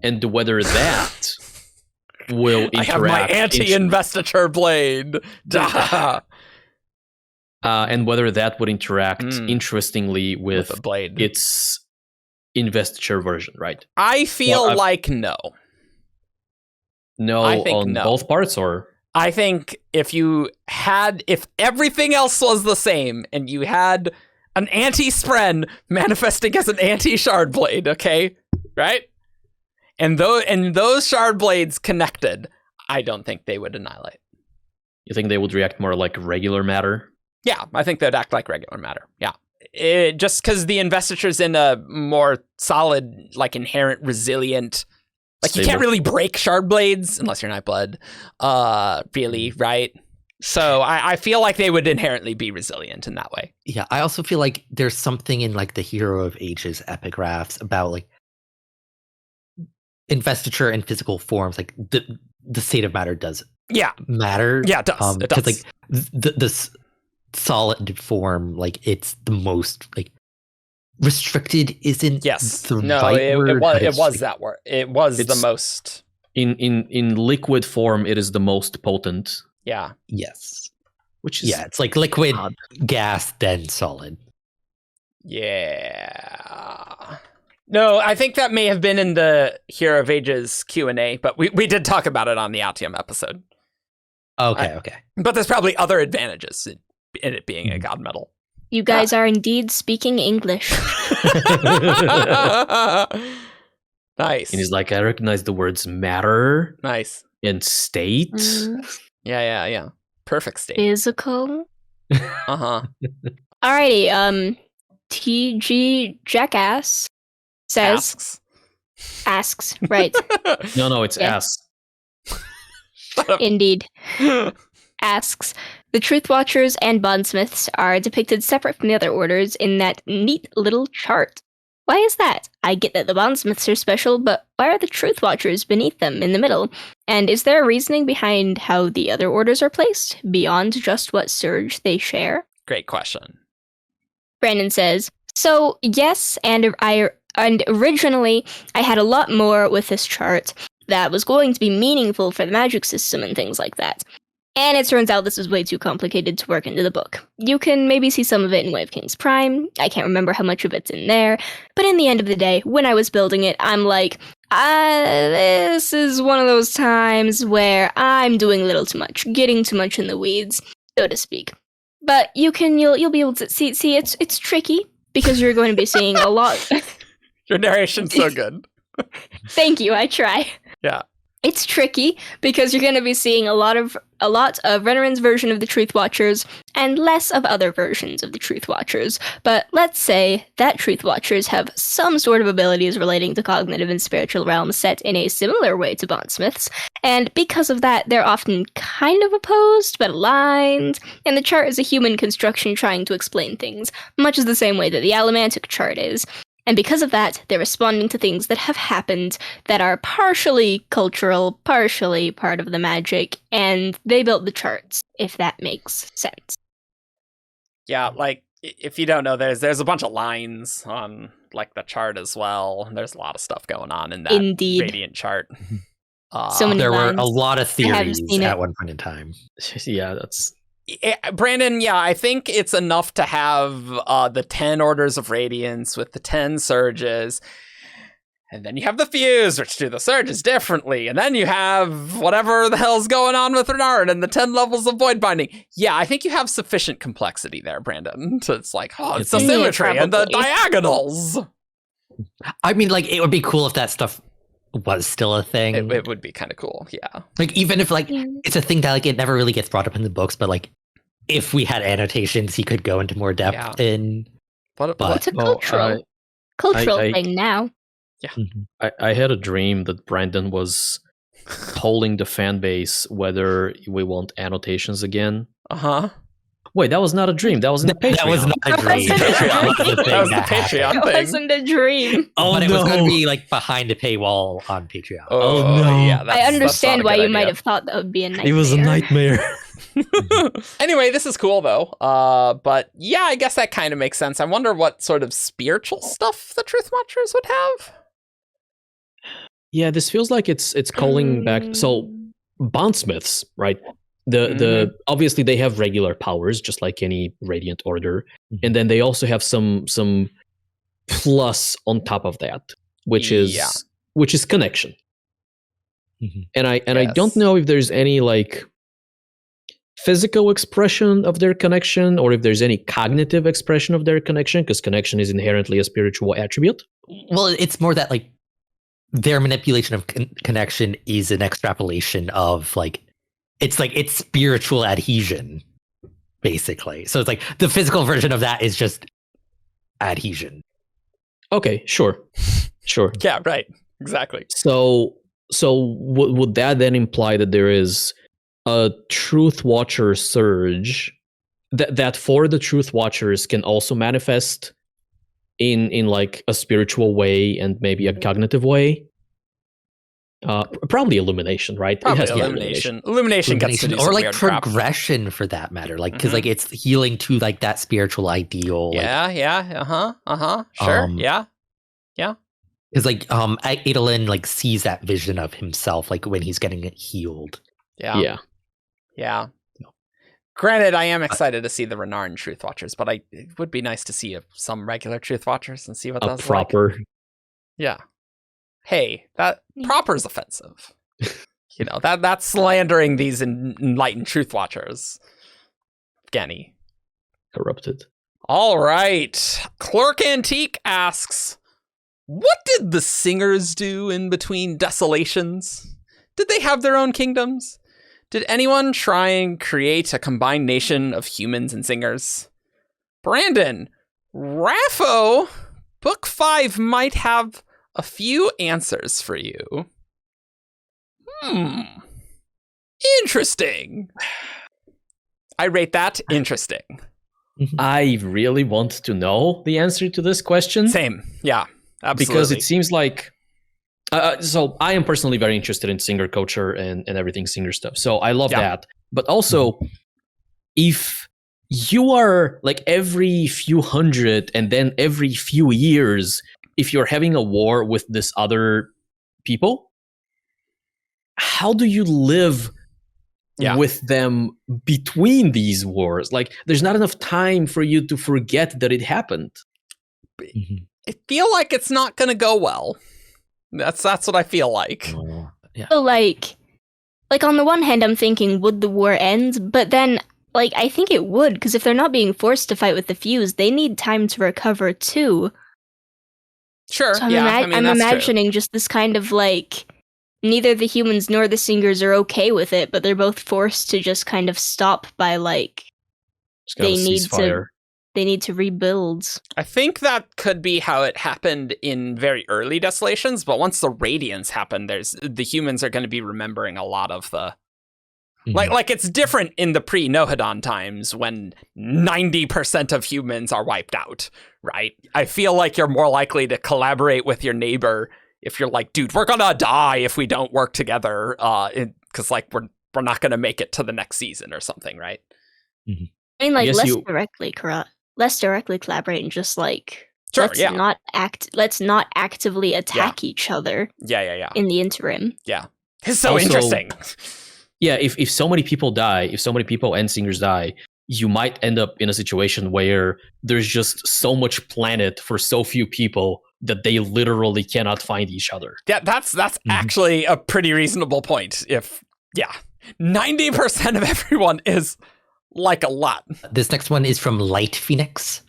and whether that will interact. I have my anti-investiture blade. And whether that would interact interestingly with a blade. Its investiture version, right? I feel like no. No, I think on no. both parts, or? I think if everything else was the same and you had an anti-Spren manifesting as an anti-Shard blade, okay? Right? And those Shard blades connected, I don't think they would annihilate. You think they would react more like regular matter? Yeah, I think they'd act like regular matter. Yeah. Just because the investiture's in a more solid, like inherent resilient, like you can't really break Shard blades unless you're Nightblood, really, right? So I feel like they would inherently be resilient in that way. Yeah, I also feel like there's something in like the Hero of Ages epigraphs about like investiture in physical forms, like the state of matter does matter. Yeah, it does. It does. Like the solid form, like it's the most like restricted isn't the right word. It was that word. It was the most in liquid form. It is the most potent. Yeah. Yes. Which is it's like liquid, gas, then solid. Yeah. No, I think that may have been in the Hero of Ages Q&A, but we did talk about it on the Altium episode. Okay. But there's probably other advantages in it being a god metal. You guys are indeed speaking English. Nice. And he's like, I recognize the words matter. Nice. And state. Yeah. Perfect state. Physical. Uh-huh. Alrighty, TG Jackass says... Asks, right. No, it's ass. Indeed. Asks, the Truthwatchers and Bondsmiths are depicted separate from the other orders in that neat little chart. Why is that? I get that the Bondsmiths are special, but why are the Truthwatchers beneath them in the middle? And is there a reasoning behind how the other orders are placed, beyond just what surge they share? Great question. Brandon says, so yes, and originally I had a lot more with this chart that was going to be meaningful for the magic system and things like that. And it turns out this is way too complicated to work into the book. You can maybe see some of it in Way of Kings Prime. I can't remember how much of it's in there. But in the end of the day, when I was building it, I'm like, this is one of those times where I'm doing a little too much, getting too much in the weeds, so to speak. But you'll be able to see it's tricky because you're going to be seeing a lot. Your narration's so good. Thank you, I try. Yeah. It's tricky because you're going to be seeing a lot of Renarin's version of the Truthwatchers and less of other versions of the Truthwatchers. But let's say that Truthwatchers have some sort of abilities relating to cognitive and spiritual realms set in a similar way to Bondsmiths, and because of that, they're often kind of opposed but aligned. And the chart is a human construction trying to explain things, much as the same way that the Allomantic chart is. And because of that, they're responding to things that have happened that are partially cultural, partially part of the magic, and they built the charts, if that makes sense. Yeah, like, if you don't know, there's a bunch of lines on, like, the chart as well. There's a lot of stuff going on in that Radiant chart. So many there lines. were a lot of theories at at one point in time. Yeah, that's... Brandon, yeah, I think it's enough to have the 10 Orders of Radiance with the 10 Surges. And then you have the Fuse, which do the Surges differently. And then you have whatever the hell's going on with Renarin and the 10 levels of Void Binding. Yeah, I think you have sufficient complexity there, Brandon. So it's like, it's the symmetry and the diagonals. I mean, like, it would be cool if that stuff was still a thing. It would be kind of cool, yeah. Like, even if, like, it's a thing that, like, it never really gets brought up in the books, but, like, if we had annotations, he could go into more depth in. But it's a cultural thing now. Yeah. I had a dream that Brandon was polling the fan base whether we want annotations again. Uh-huh. Wait, that was not a dream. That was in the Patreon. That was not a dream. That was the Patreon It thing. wasn't a dream. Oh, But it was no. going to be like behind a paywall on Patreon. Oh, no. Yeah, I understand why you might have. have thought that would be a nightmare. It was a nightmare. Anyway, this is cool though. But yeah, I guess that kind of makes sense. I wonder what sort of spiritual stuff the Truthwatchers would have. Yeah, this feels like it's calling back. So bondsmiths, right? The obviously they have regular powers just like any Radiant Order, and then they also have some plus on top of that, which is connection. And I don't know if there's any like physical expression of their connection or if there's any cognitive expression of their connection, because connection is inherently a spiritual attribute. Well, it's more that like their manipulation of connection is an extrapolation of like it's spiritual adhesion, basically. So it's like the physical version of that is just adhesion. Okay, sure. Yeah, right. Exactly. So would that then imply that there is a Truthwatcher surge that for the Truthwatchers can also manifest in like a spiritual way and maybe a cognitive way? Probably illumination, right? Probably it has illumination. Illumination gets to do or some like weird crap. progression for that matter, like because like it's healing to like that spiritual ideal. Sure. Yeah. Because like Adolin like sees that vision of himself like when he's getting healed. Yeah. Granted, I am excited to see the Renarin Truthwatchers, but it would be nice to see some regular Truthwatchers and see what A that's proper. like. Yeah. Hey, that proper is offensive. That's slandering these enlightened Truthwatchers. Evgeni. Corrupted. All right. Clerk Antique asks, what did the singers do in between Desolations? Did they have their own kingdoms? Did anyone try and create a combined nation of humans and singers? Brandon, Raffo, Book 5 might have a few answers for you. Interesting. I rate that interesting. I really want to know the answer to this question. Same. Yeah, absolutely. Because it seems like... so I am personally very interested in singer culture and everything singer stuff. So I love that. But also, if you are like every few hundred and then every few years, if you're having a war with this other people, how do you live with them between these wars? Like, there's not enough time for you to forget that it happened. I feel like it's not going to go well. That's what I feel like. So like on the one hand, I'm thinking, would the war end? But then, like, I think it would, because if they're not being forced to fight with the Fuse, they need time to recover too. Sure. So I'm imagining just this kind of like, neither the humans nor the singers are okay with it, but they're both forced to just kind of stop by like they need to rebuild. I think that could be how it happened in very early Desolations, but once the Radiants happen, the humans are going to be remembering a lot of the like it's different in the pre-Nohadon times when 90% of humans are wiped out, right? I feel like you're more likely to collaborate with your neighbor if you're like, dude, we're gonna die if we don't work together, because like we're not gonna make it to the next season or something, right? I mean, like less directly collaborate and just like let's not actively attack each other. In the interim. Yeah, it's so interesting. Yeah, if so many people die, if so many people and singers die, you might end up in a situation where there's just so much planet for so few people that they literally cannot find each other. Yeah, that's actually a pretty reasonable point. 90% of everyone is like a lot. This next one is from Light Phoenix.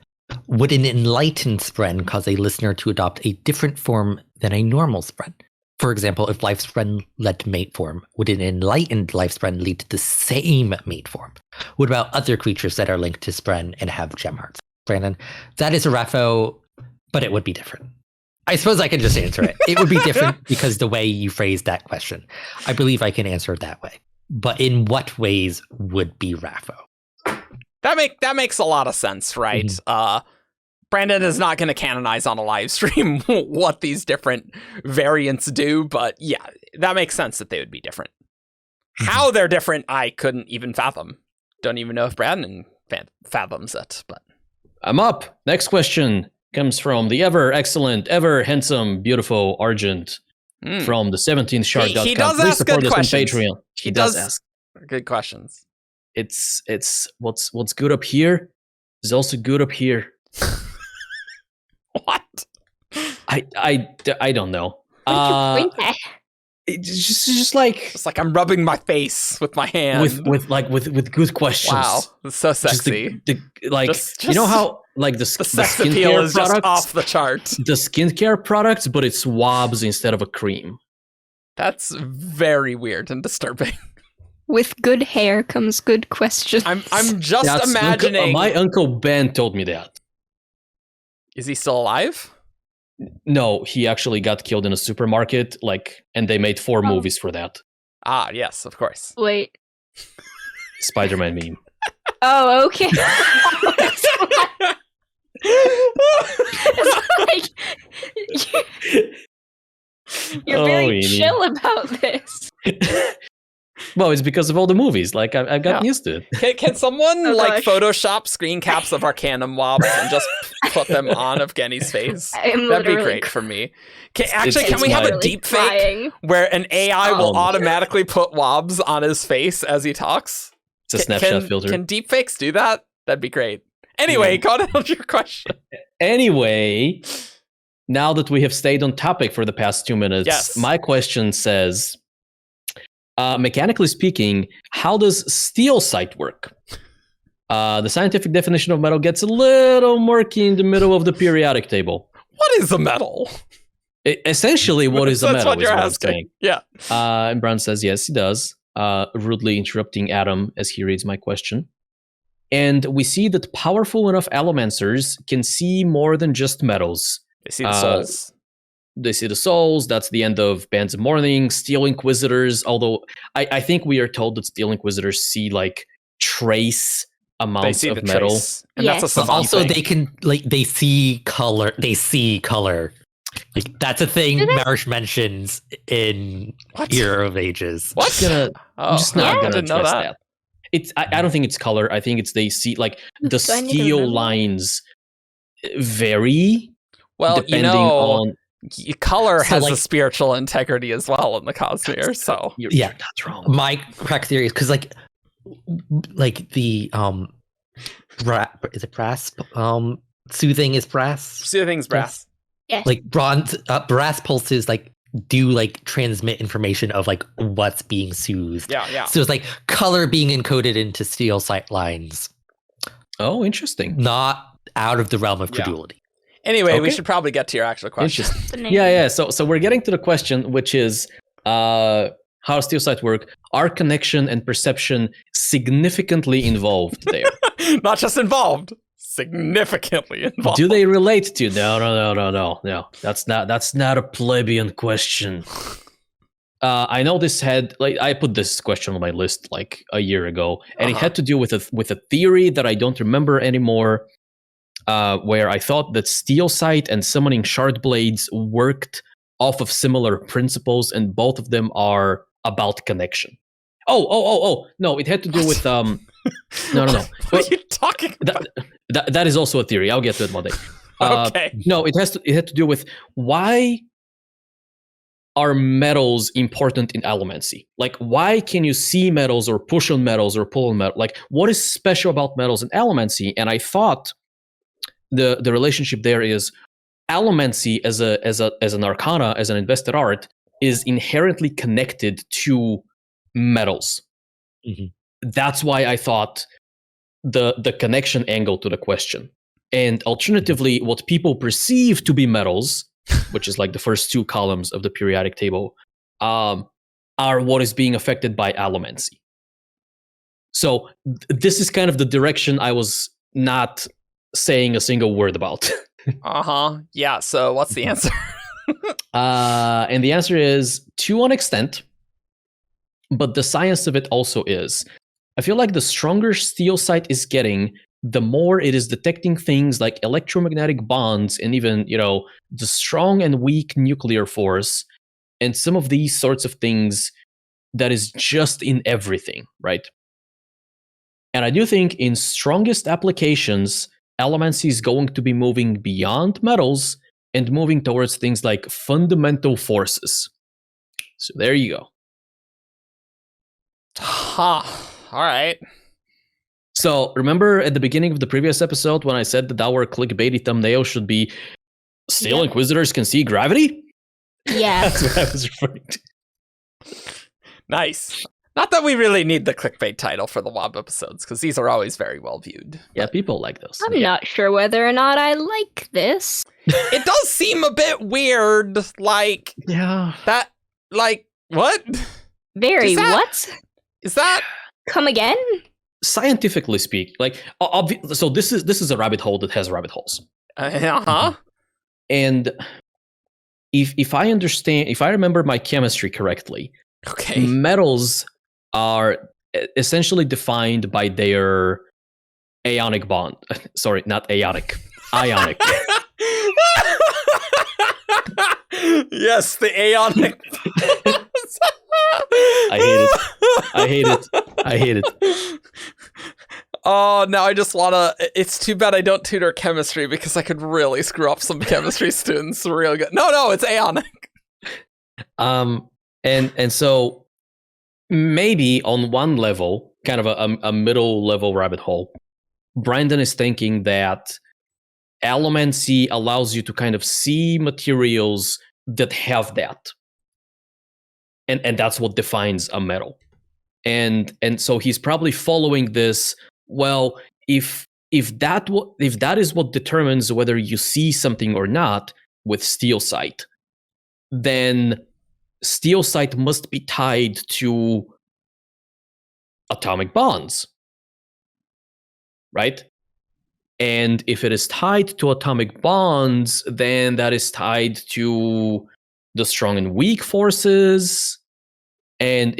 Would an enlightened Spren cause a listener to adopt a different form than a normal Spren? For example, if life Spren led to mate form, would an enlightened life Spren lead to the same mate form? What about other creatures that are linked to Spren and have gem hearts? Brandon, that is a Raffo, but it would be different. I suppose I can just answer it. It would be different because the way you phrased that question. I believe I can answer it that way. But in what ways would be Raffo? That makes a lot of sense, right? Brandon is not going to canonize on a live stream what these different variants do, but yeah, that makes sense that they would be different. How they're different, I couldn't even fathom. Don't even know if Brandon fathoms it, but... I'm up. Next question comes from the ever excellent, ever handsome, beautiful Argent from the 17th Shardcast. He does ask good questions. Patreon. He does ask good questions. It's what's good up here is also good up here. What? I don't know. What did you point at? It's just like I'm rubbing my face with my hand with good questions. Wow, it's so sexy. Just you know how the sex appeal is just off the chart. The skincare products, but it's WoBs instead of a cream. That's very weird and disturbing. With good hair comes good questions. I'm just imagining. My uncle Ben told me that. Is he still alive? No, he actually got killed in a supermarket, and they made 4 movies for that. Ah, yes, of course. Wait. Spider-Man meme. Oh, okay. You're very chill about this. Well, it's because of all the movies. I've gotten used to it. Can someone Photoshop screen caps of Arcanum WoBs and just put them on Evgeni's face? That'd be great for me. Can we have a deep fake where an AI will automatically put WoBs on his face as he talks? It's a snapshot filter. Can deepfakes do that? That'd be great. Anyway, go on with your question. Anyway, now that we have stayed on topic for the past 2 minutes, my question says... mechanically speaking, how does steel sight work? The scientific definition of metal gets a little murky in the middle of the periodic table. What is a metal? Essentially, what is a metal? That's what you're asking. Yeah. And Brown says, yes, he does, rudely interrupting Adam as he reads my question. And we see that powerful enough allomancers can see more than just metals. They see the souls. They see the souls. That's the end of Bands of Mourning. Steel Inquisitors, although I think we are told that Steel Inquisitors see trace amounts of metal. Trace. And that's a also thing. They can they see color. They see color. That's a thing Marish mentions in Hero of Ages. What? I'm just not gonna address that. I don't think it's color. I think it's they see the steel lines vary. Well, depending on color has a spiritual integrity as well in the Cosmere. So you're not wrong. My correct theory is because the is it brass? Soothing is brass. Soothing's brass. Yes. Bronze brass pulses do transmit information of what's being soothed. Yeah. So it's color being encoded into steel sight lines. Oh, interesting. Not out of the realm of credulity. Anyway, we should probably get to your actual question. Yeah. So we're getting to the question, which is how does steel sight work? Are connection and perception significantly involved there? Not just involved, significantly involved. Do they relate to? No. That's not a plebeian question. I know this had I put this question on my list a year ago, and it had to do with a theory that I don't remember anymore. Where I thought that steel sight and summoning shard blades worked off of similar principles, and both of them are about connection. Oh! No, it had to do with no. What are you talking about? That is also a theory. I'll get to it one day. Okay. No, it had to do with why are metals important in allomancy? Why can you see metals or push on metals or pull on metal? What is special about metals in allomancy? And I thought the relationship there is allomancy as an arcana, as an invested art, is inherently connected to metals. Mm-hmm. That's why I thought the connection angle to the question. And alternatively, what people perceive to be metals, which is the first 2 columns of the periodic table, are what is being affected by allomancy. So this is kind of the direction I was not saying a single word about. Yeah, so what's the answer? And the answer is to an extent, but the science of it also is I feel like the stronger steel sight is getting, the more it is detecting things like electromagnetic bonds and even, the strong and weak nuclear force and some of these sorts of things that is just in everything, right? And I do think in strongest applications, Allomancy is going to be moving beyond metals and moving towards things like fundamental forces. So there you go. Huh. All right. So remember at the beginning of the previous episode when I said that our clickbaity thumbnail should be Steel Inquisitors can see gravity? Yeah. That's what I was referring to. Nice. Not that we really need the clickbait title for the WoB episodes, because these are always very well viewed. Yeah, people like those. I'm not sure whether or not I like this. It does seem a bit weird, like... Yeah. That, like, what? Very, what? Is that... Come again? Scientifically speak, like, so this is a rabbit hole that has rabbit holes. Uh-huh. And if I remember my chemistry correctly, Okay. metals are essentially defined by their ionic bond. Sorry, not aonic. Ionic. Yes, the aeonic. I hate it. Oh, now I just wanna... It's too bad I don't tutor chemistry because I could really screw up some chemistry students real good. No, it's aeonic. And so maybe on one level, kind of a middle level rabbit hole, Brandon is thinking that allomancy allows you to kind of see materials that have that. And that's what defines a metal. And so he's probably following this, well, if that is what determines whether you see something or not with steel sight, then steel sight must be tied to atomic bonds, right? And if it is tied to atomic bonds, then that is tied to the strong and weak forces. And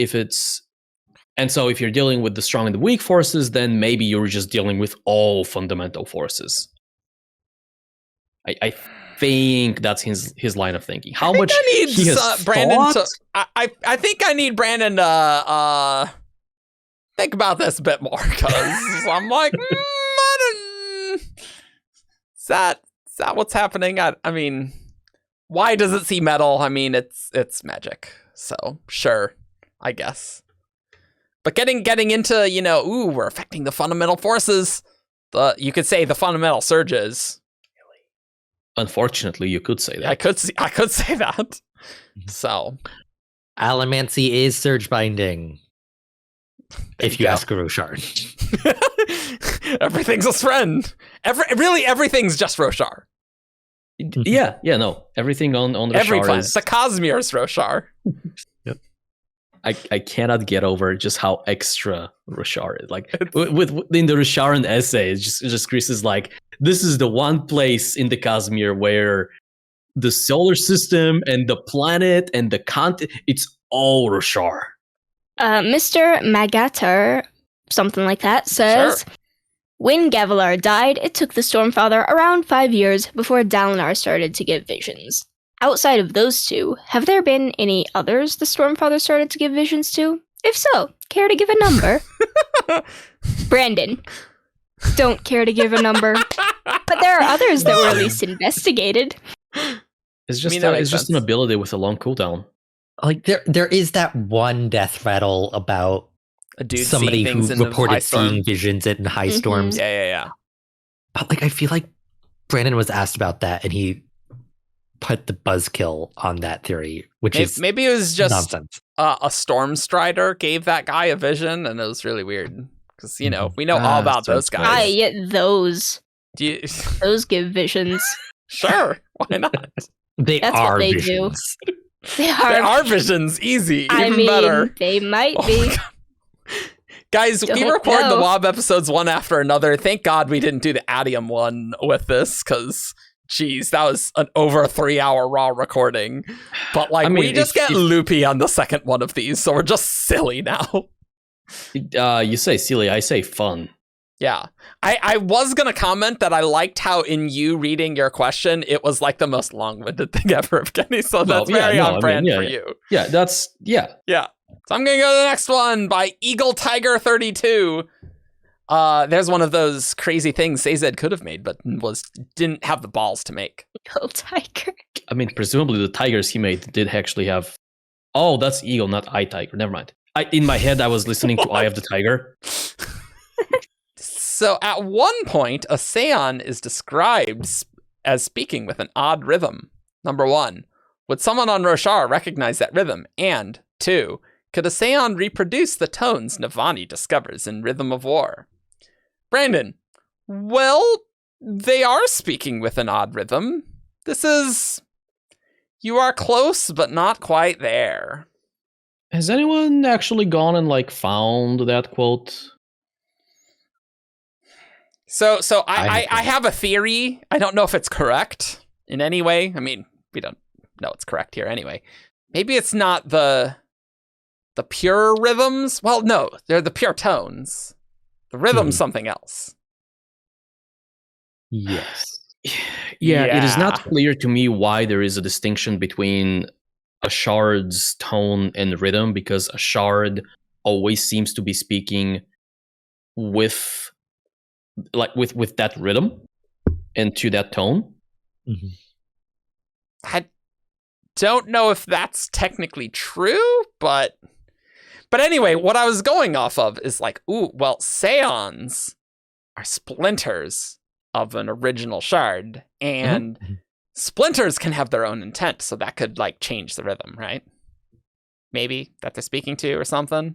so if you're dealing with the strong and the weak forces, then maybe you're just dealing with all fundamental forces. I think that's his line of thinking. How much he has Brandon thought? I think I need Brandon to think about this a bit more, because I'm like, is that what's happening? I mean, why does it see metal? I mean, it's magic, so sure, I guess. But getting into, we're affecting the fundamental forces. You could say the fundamental surges. Unfortunately, you could say that. I could say that. So, Allomancy is surge binding. If you ask a Roshar. Everything's a Spren. Everything's just Roshar. Yeah, no. Everything on Roshar is... The Cosmere's Roshar. Yep. I cannot get over just how extra Roshar is. Like, in the Rosharan essay, it's just Khriss is like, this is the one place in the Cosmere where the solar system and the planet and the continent, it's all Roshar. Mr. Magatar, something like that, says, Sure. When Gavilar died, it took the Stormfather around 5 years before Dalinar started to give visions. Outside of those two, have there been any others the Stormfather started to give visions to? If so, care to give a number? Brandon, don't care to give a number. But there are others that were at least investigated. It's just an ability with a long cooldown. Like there is that one death rattle about A dude somebody seeing who things in the high reported storm. seeing visions in high Mhm. storms. Yeah. But like I feel like Brandon was asked about that and he put the buzzkill on that theory, which is Maybe it was just nonsense. a storm strider gave that guy a vision, and it was really weird because we know all about those guys. Yet those give visions. Sure, why not? They That's are what they visions. do. They There are. are visions, easy, I even mean, better. they might Oh be. my God. Guys, we Don't record the know. WoB episodes one after another. Thank God we didn't do the Adium one with this, because, geez, that was an over 3-hour raw recording. But, like, I mean, we just get loopy on the second one of these, so we're just silly now. You say silly, I say fun. Yeah. I was going to comment that I liked how in you reading your question, it was like the most long-winded thing ever, Evgeni. So that's very on brand for you. Yeah, yeah. Yeah. So I'm going to go to the next one by Eagle Tiger 32. There's one of those crazy things CZ could have made, but didn't have the balls to make. Eagle Tiger. I mean, presumably the tigers he made did actually have... Oh, that's Eagle, not Eye Tiger. Never mind. In my head, I was listening to Eye of the Tiger. So at one point, a Seon is described as speaking with an odd rhythm. Number 1, would someone on Roshar recognize that rhythm? And 2, could a Seon reproduce the tones Navani discovers in Rhythm of War? Brandon, well, they are speaking with an odd rhythm. You are close, but not quite there. Has anyone actually gone and found that quote? So I have a theory. I don't know if it's correct in any way. I mean, we don't know it's correct here anyway. Maybe it's not the pure rhythms. Well, no, they're the pure tones. The rhythm's something else. Yes. Yeah, it is not clear to me why there is a distinction between a shard's tone and rhythm, because a shard always seems to be speaking with that rhythm and to that tone. Mm-hmm. I don't know if that's technically true, but anyway, what I was going off of is Seons are splinters of an original shard, and splinters can have their own intent, so that could change the rhythm, right? Maybe that they're speaking to or something.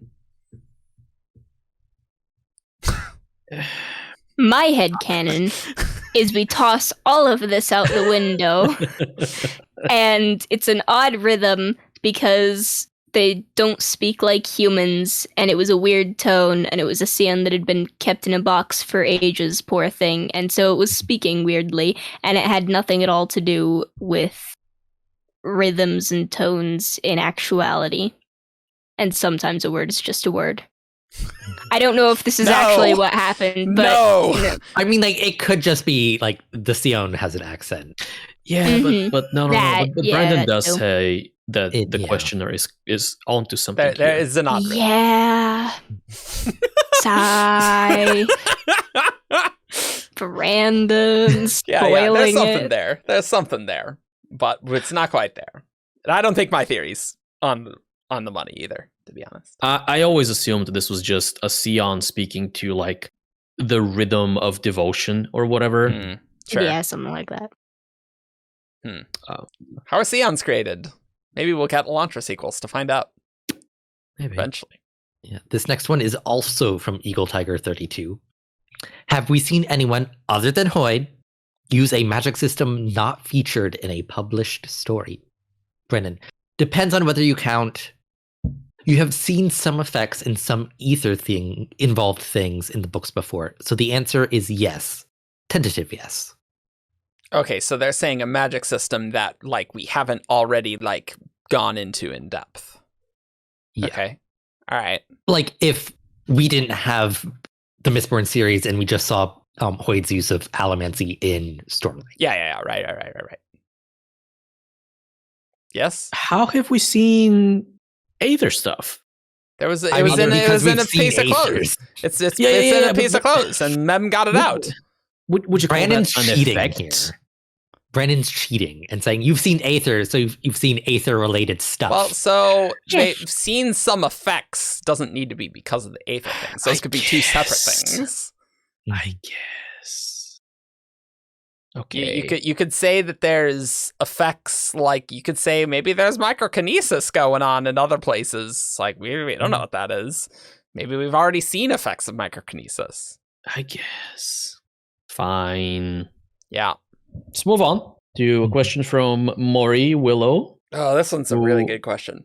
My headcanon is we toss all of this out the window, and it's an odd rhythm because they don't speak like humans, and it was a weird tone, and it was a Seon that had been kept in a box for ages, poor thing, and so it was speaking weirdly, and it had nothing at all to do with rhythms and tones in actuality. And sometimes a word is just a word. I don't know if this is actually what happened, but I mean, it could just be the Seon has an accent. Yeah, but no. But Brandon does say that the questioner is onto something. There is an odd rhythm. Yeah. Sigh. Brandon spoiling there's something it. there. There's something there, but it's not quite there. And I don't think my theory's on the money either, to be honest. I always assumed that this was just a Seon speaking to the rhythm of devotion or whatever. Sure. Yeah, something like that. How are Seons created? Maybe we'll get Elantra sequels to find out. Maybe. Eventually. Yeah. This next one is also from Eagle Tiger 32. Have we seen anyone other than Hoid use a magic system not featured in a published story? Brennan, depends on whether you count. You have seen some effects in some ether involved things in the books before. So the answer is yes. Tentative yes. Okay, so they're saying a magic system that we haven't already gone into in depth. Yeah. Okay. All right. If we didn't have the Mistborn series and we just saw Hoid's use of allomancy in Stormlight. Yeah. Right. Yes. How have we seen Aether stuff? It was in a piece of clothes. It's in a piece of clothes, and Mem got it out. Would you call Brandon's that an cheating effect? here. Brandon's cheating and saying you've seen Aether, so you've seen Aether-related stuff. Well, so they've seen some effects. Doesn't need to be because of the Aether things. Those could be two separate things. I guess. Okay. You could say that there's effects, you could say maybe there's microkinesis going on in other places. We don't know what that is. Maybe we've already seen effects of microkinesis. I guess. Fine. Yeah. Let's move on to a question from Maury Willow. Oh, this one's a really good question.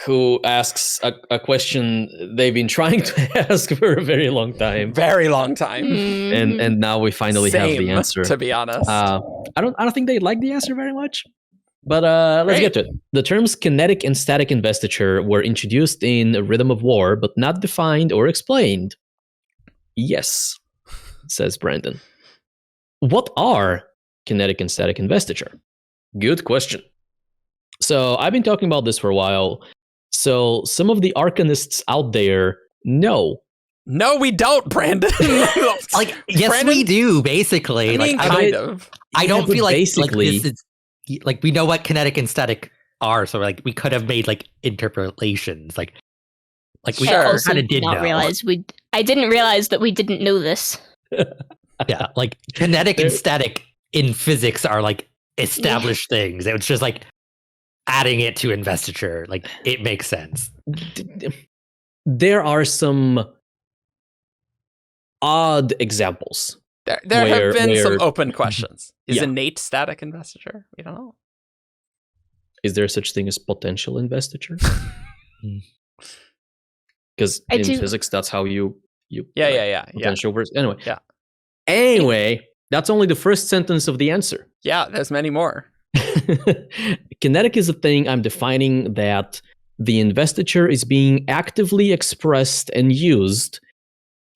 Who asks a question they've been trying to ask for a very long time. Very long time. And now we finally have the answer. To be honest. I don't think they like the answer very much. But let's get to it. The terms kinetic and static investiture were introduced in Rhythm of War, but not defined or explained. Yes, says Brandon. What are kinetic and static investiture? Good question. So I've been talking about this for a while. So some of the arcanists out there know. No, we don't, Brandon. Like, yes, Brandon? we do, basically. I mean, like, kind of. I don't but feel like this basically- is like we know what kinetic and static are, so like we could have made like interpolations. Like we Sure. I also kind of did did not know. realize I didn't realize that we didn't know this. Yeah, like kinetic and static in physics are like established things. It was just like adding it to investiture. Like it makes sense. There are some odd examples. There have been some where- open questions. Is Yeah. innate static investiture? We don't know. Is there such thing as potential investiture? Hmm. Because I in do- physics, that's how you Yeah. potential versus anyway. Yeah. Anyway, that's only the first sentence of the answer. Yeah, there's many more. Kinetic is a thing I'm defining that the investiture is being actively expressed and used,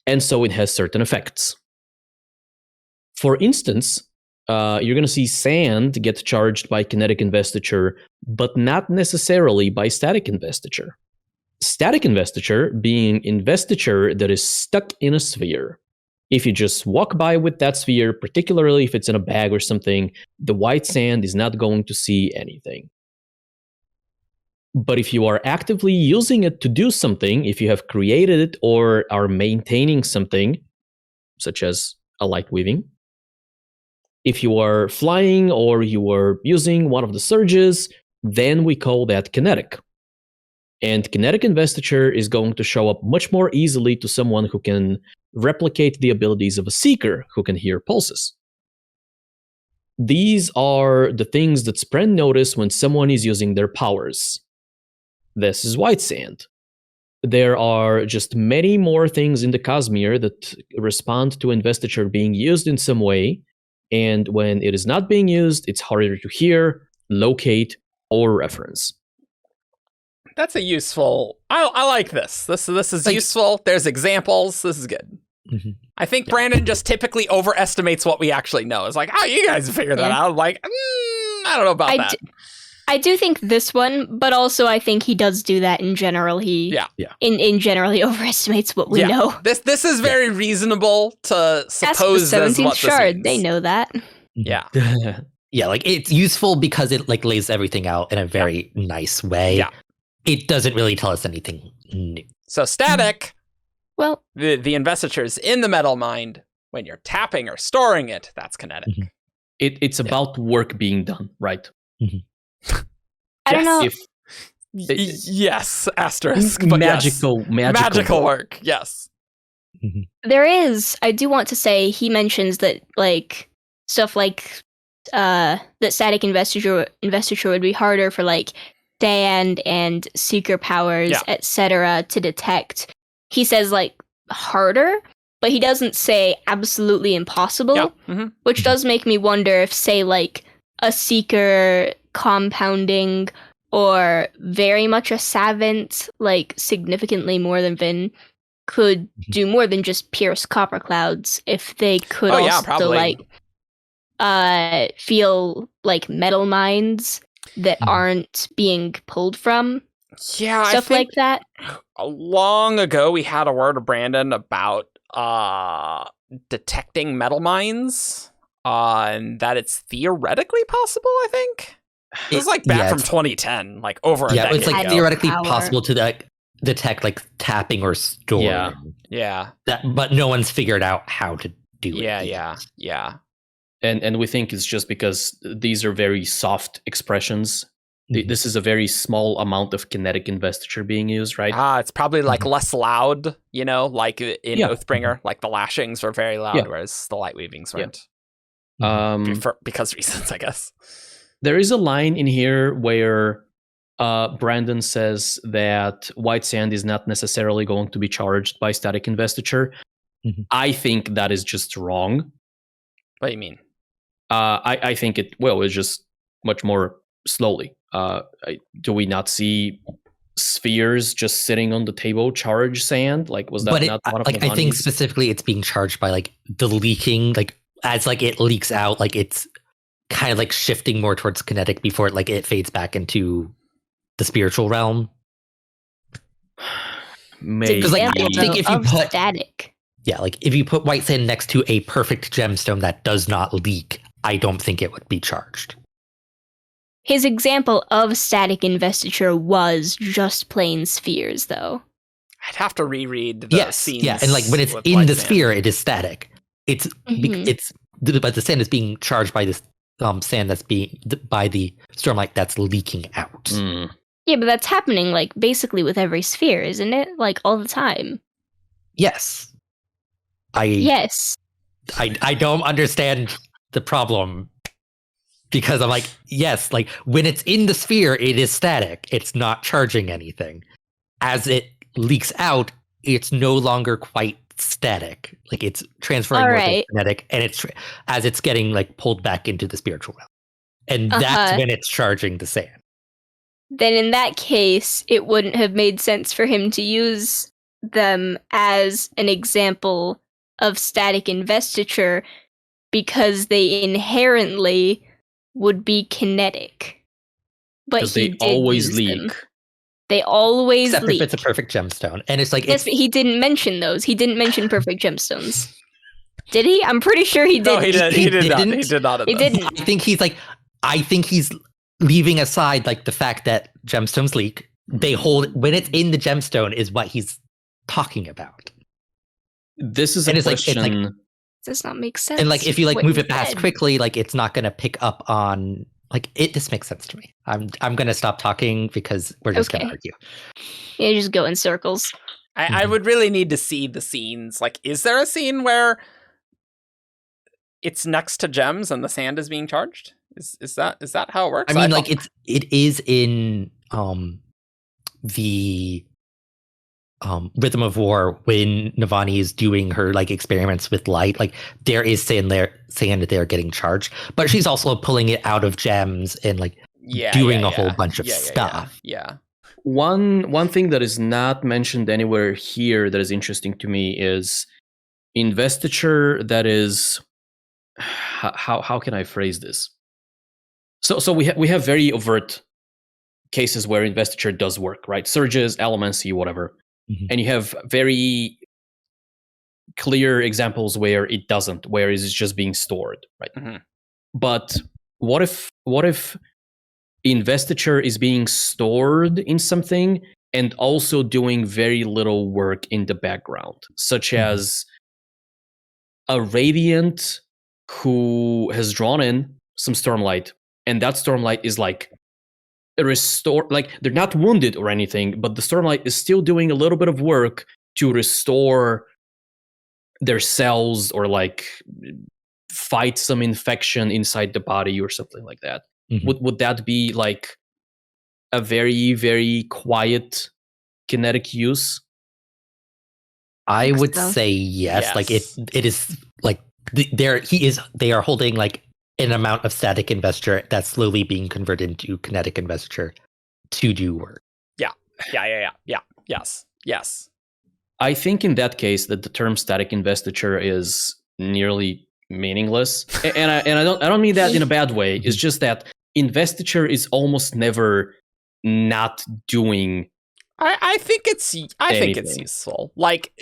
and so it has certain effects. For instance, you're going to see sand get charged by kinetic investiture, but not necessarily by static investiture. Static investiture being investiture that is stuck in a sphere. If you just walk by with that sphere, particularly if it's in a bag or something, the white sand is not going to see anything. But if you are actively using it to do something, if you have created it or are maintaining something, such as a light weaving, if you are flying or you are using one of the surges, then we call that kinetic. And kinetic investiture is going to show up much more easily to someone who can replicate the abilities of a seeker who can hear pulses. These are the things that Spren notice when someone is using their powers. This is white sand. There are just many more things in the Cosmere that respond to investiture being used in some way, and when it is not being used, it's harder to hear, locate, or reference. That's a useful. I like this. This is Like- useful. There's examples. This is good. Mhm. I think Brandon just typically overestimates what we actually know. It's like, oh, you guys figured that Yeah. out. Like, I don't know about that. I do think this one, but also I think he does do that in general. Yeah. In general, he overestimates what we Yeah. know. This is very reasonable to Ask the suppose that's 17th what this shard. means. They know that. Yeah. Yeah, like it's useful because it like lays everything out in a very nice way. Yeah. It doesn't really tell us anything new. So static, Well, the investiture's in the metal mind. When you're tapping or storing it, that's kinetic. Mhm. It's about work being done, right? I don't know. If Yes, asterisk. But magical work. Yes. There is. I do want to say he mentions that like stuff like that static investiture would be harder for like stand and seeker powers, Yeah. etc. to detect. He says like harder, but he doesn't say absolutely impossible, Yeah. Mm-hmm. which does make me wonder if say like a seeker compounding or very much a savant, like significantly more than Vin, could do more than just pierce copper clouds if they could Oh, yeah, also probably. like feel like metal mines that Mhm. aren't being pulled from, Yeah, stuff I like think that. long ago we had a word of Brandon about detecting metal mines, and that it's theoretically possible. I think it was like back from 2010, like over a Yeah, decade it's like ago. theoretically Power. possible to like detect like tapping or storing. Yeah. Yeah, But no one's figured out how to do it. yeah, yet. yeah. and we think it's just because these are very soft expressions. Mhm. This is a very small amount of kinetic investiture being used, right? It's probably like less loud, like in Yeah. Oathbringer, like the lashings were very loud, Yeah. whereas the light weavings Yeah. weren't. Because reasons, I guess. There is a line in here where Brandon says that white sand is not necessarily going to be charged by static investiture. Mhm. I think that is just wrong. What do you mean? I think it's just much more slowly. Do we not see spheres just sitting on the table charge sand? Like, was that not one of like, I think Navani's? specifically it's being charged by like the leaking, like as like it leaks out, like it's kind of like shifting more towards kinetic before it like it fades back into the spiritual realm. Maybe. Because like I think if you put static. Yeah, like if you put white sand next to a perfect gemstone that does not leak, I don't think it would be charged. His example of static investiture was just plain spheres, though. I'd have to reread the scenes. Yeah, and like when it's with in white the sand. sphere, it is static. It's but the sand is being charged by this sand that's being by the stormlight that's leaking out. Mm. Yeah, but that's happening like basically with every sphere, isn't it? Like all the time. Yes, Yes. I don't understand the problem. Because I'm like, yes, like when it's in the sphere, it is static. It's not charging anything. As it leaks out, it's no longer quite static. Like it's transferring more to kinetic, and it's as it's getting like pulled back into the spiritual realm, and that's when it's charging the sand. Then in that case, it wouldn't have made sense for him to use them as an example of static investiture because they inherently would be kinetic. But they always leak. Them. They always Except leak. if it's a perfect gemstone. And it's like... Yes, but he didn't mention those. He didn't mention perfect gemstones. Did he? I'm pretty sure he did. No, he did. He did not. He did not. He didn't. I think he's leaving aside like the fact that gemstones leak. They hold... When it's in the gemstone is what he's talking about. This is a question... does not make sense. And like if you like move it past quickly, like it's not going to pick up on like it. This makes sense to me. I'm going to stop talking because we're just going to argue. Yeah, just go in circles. I would really need to see the scenes. Like, is there a scene where it's next to gems and the sand is being charged? Is that how it works? I mean, like it is in the Rhythm of War when Navani is doing her like experiments with light. Like there is sand there getting charged, but she's also pulling it out of gems and like doing a whole bunch of stuff. Yeah. One thing that is not mentioned anywhere here that is interesting to me is investiture. That is how can I phrase this? So we have very overt cases where investiture does work, right? Surges, Elemency, whatever. Mm-hmm. And you have very clear examples where it doesn't, where it's just being stored, right? Mm-hmm. But what if investiture is being stored in something and also doing very little work in the background, such as a Radiant who has drawn in some Stormlight, and that Stormlight is like restore, like they're not wounded or anything, but the Stormlight is still doing a little bit of work to restore their cells or like fight some infection inside the body or something like that. Mm-hmm. Would that be like a very, very quiet kinetic use? I would say yes. Like it is like they are holding like an amount of static investiture that's slowly being converted into kinetic investiture to do work. Yeah. Yes. I think in that case that the term static investiture is nearly meaningless, and I don't mean that in a bad way. It's just that investiture is almost never not doing. I think it's useful. Like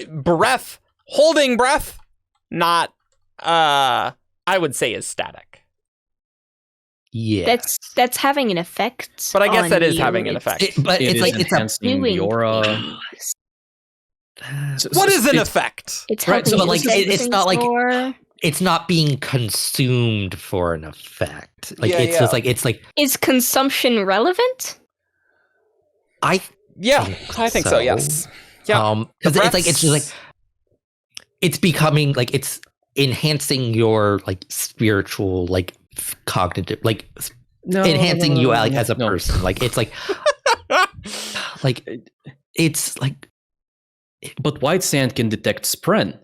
holding breath, not I would say is static. Yeah, that's having an effect. But I guess that is having an effect. It's enhancing the aura. What is an effect? It's right. So, like, it's not more... like it's not being consumed for an effect. Like just like it's like. Is consumption relevant? I think so. Yes. Yeah. Because it's like it's just like it's becoming like it's enhancing your like spiritual like cognitive like enhancing you like as a person. Like it's like like it's like. But white sand can detect Spren.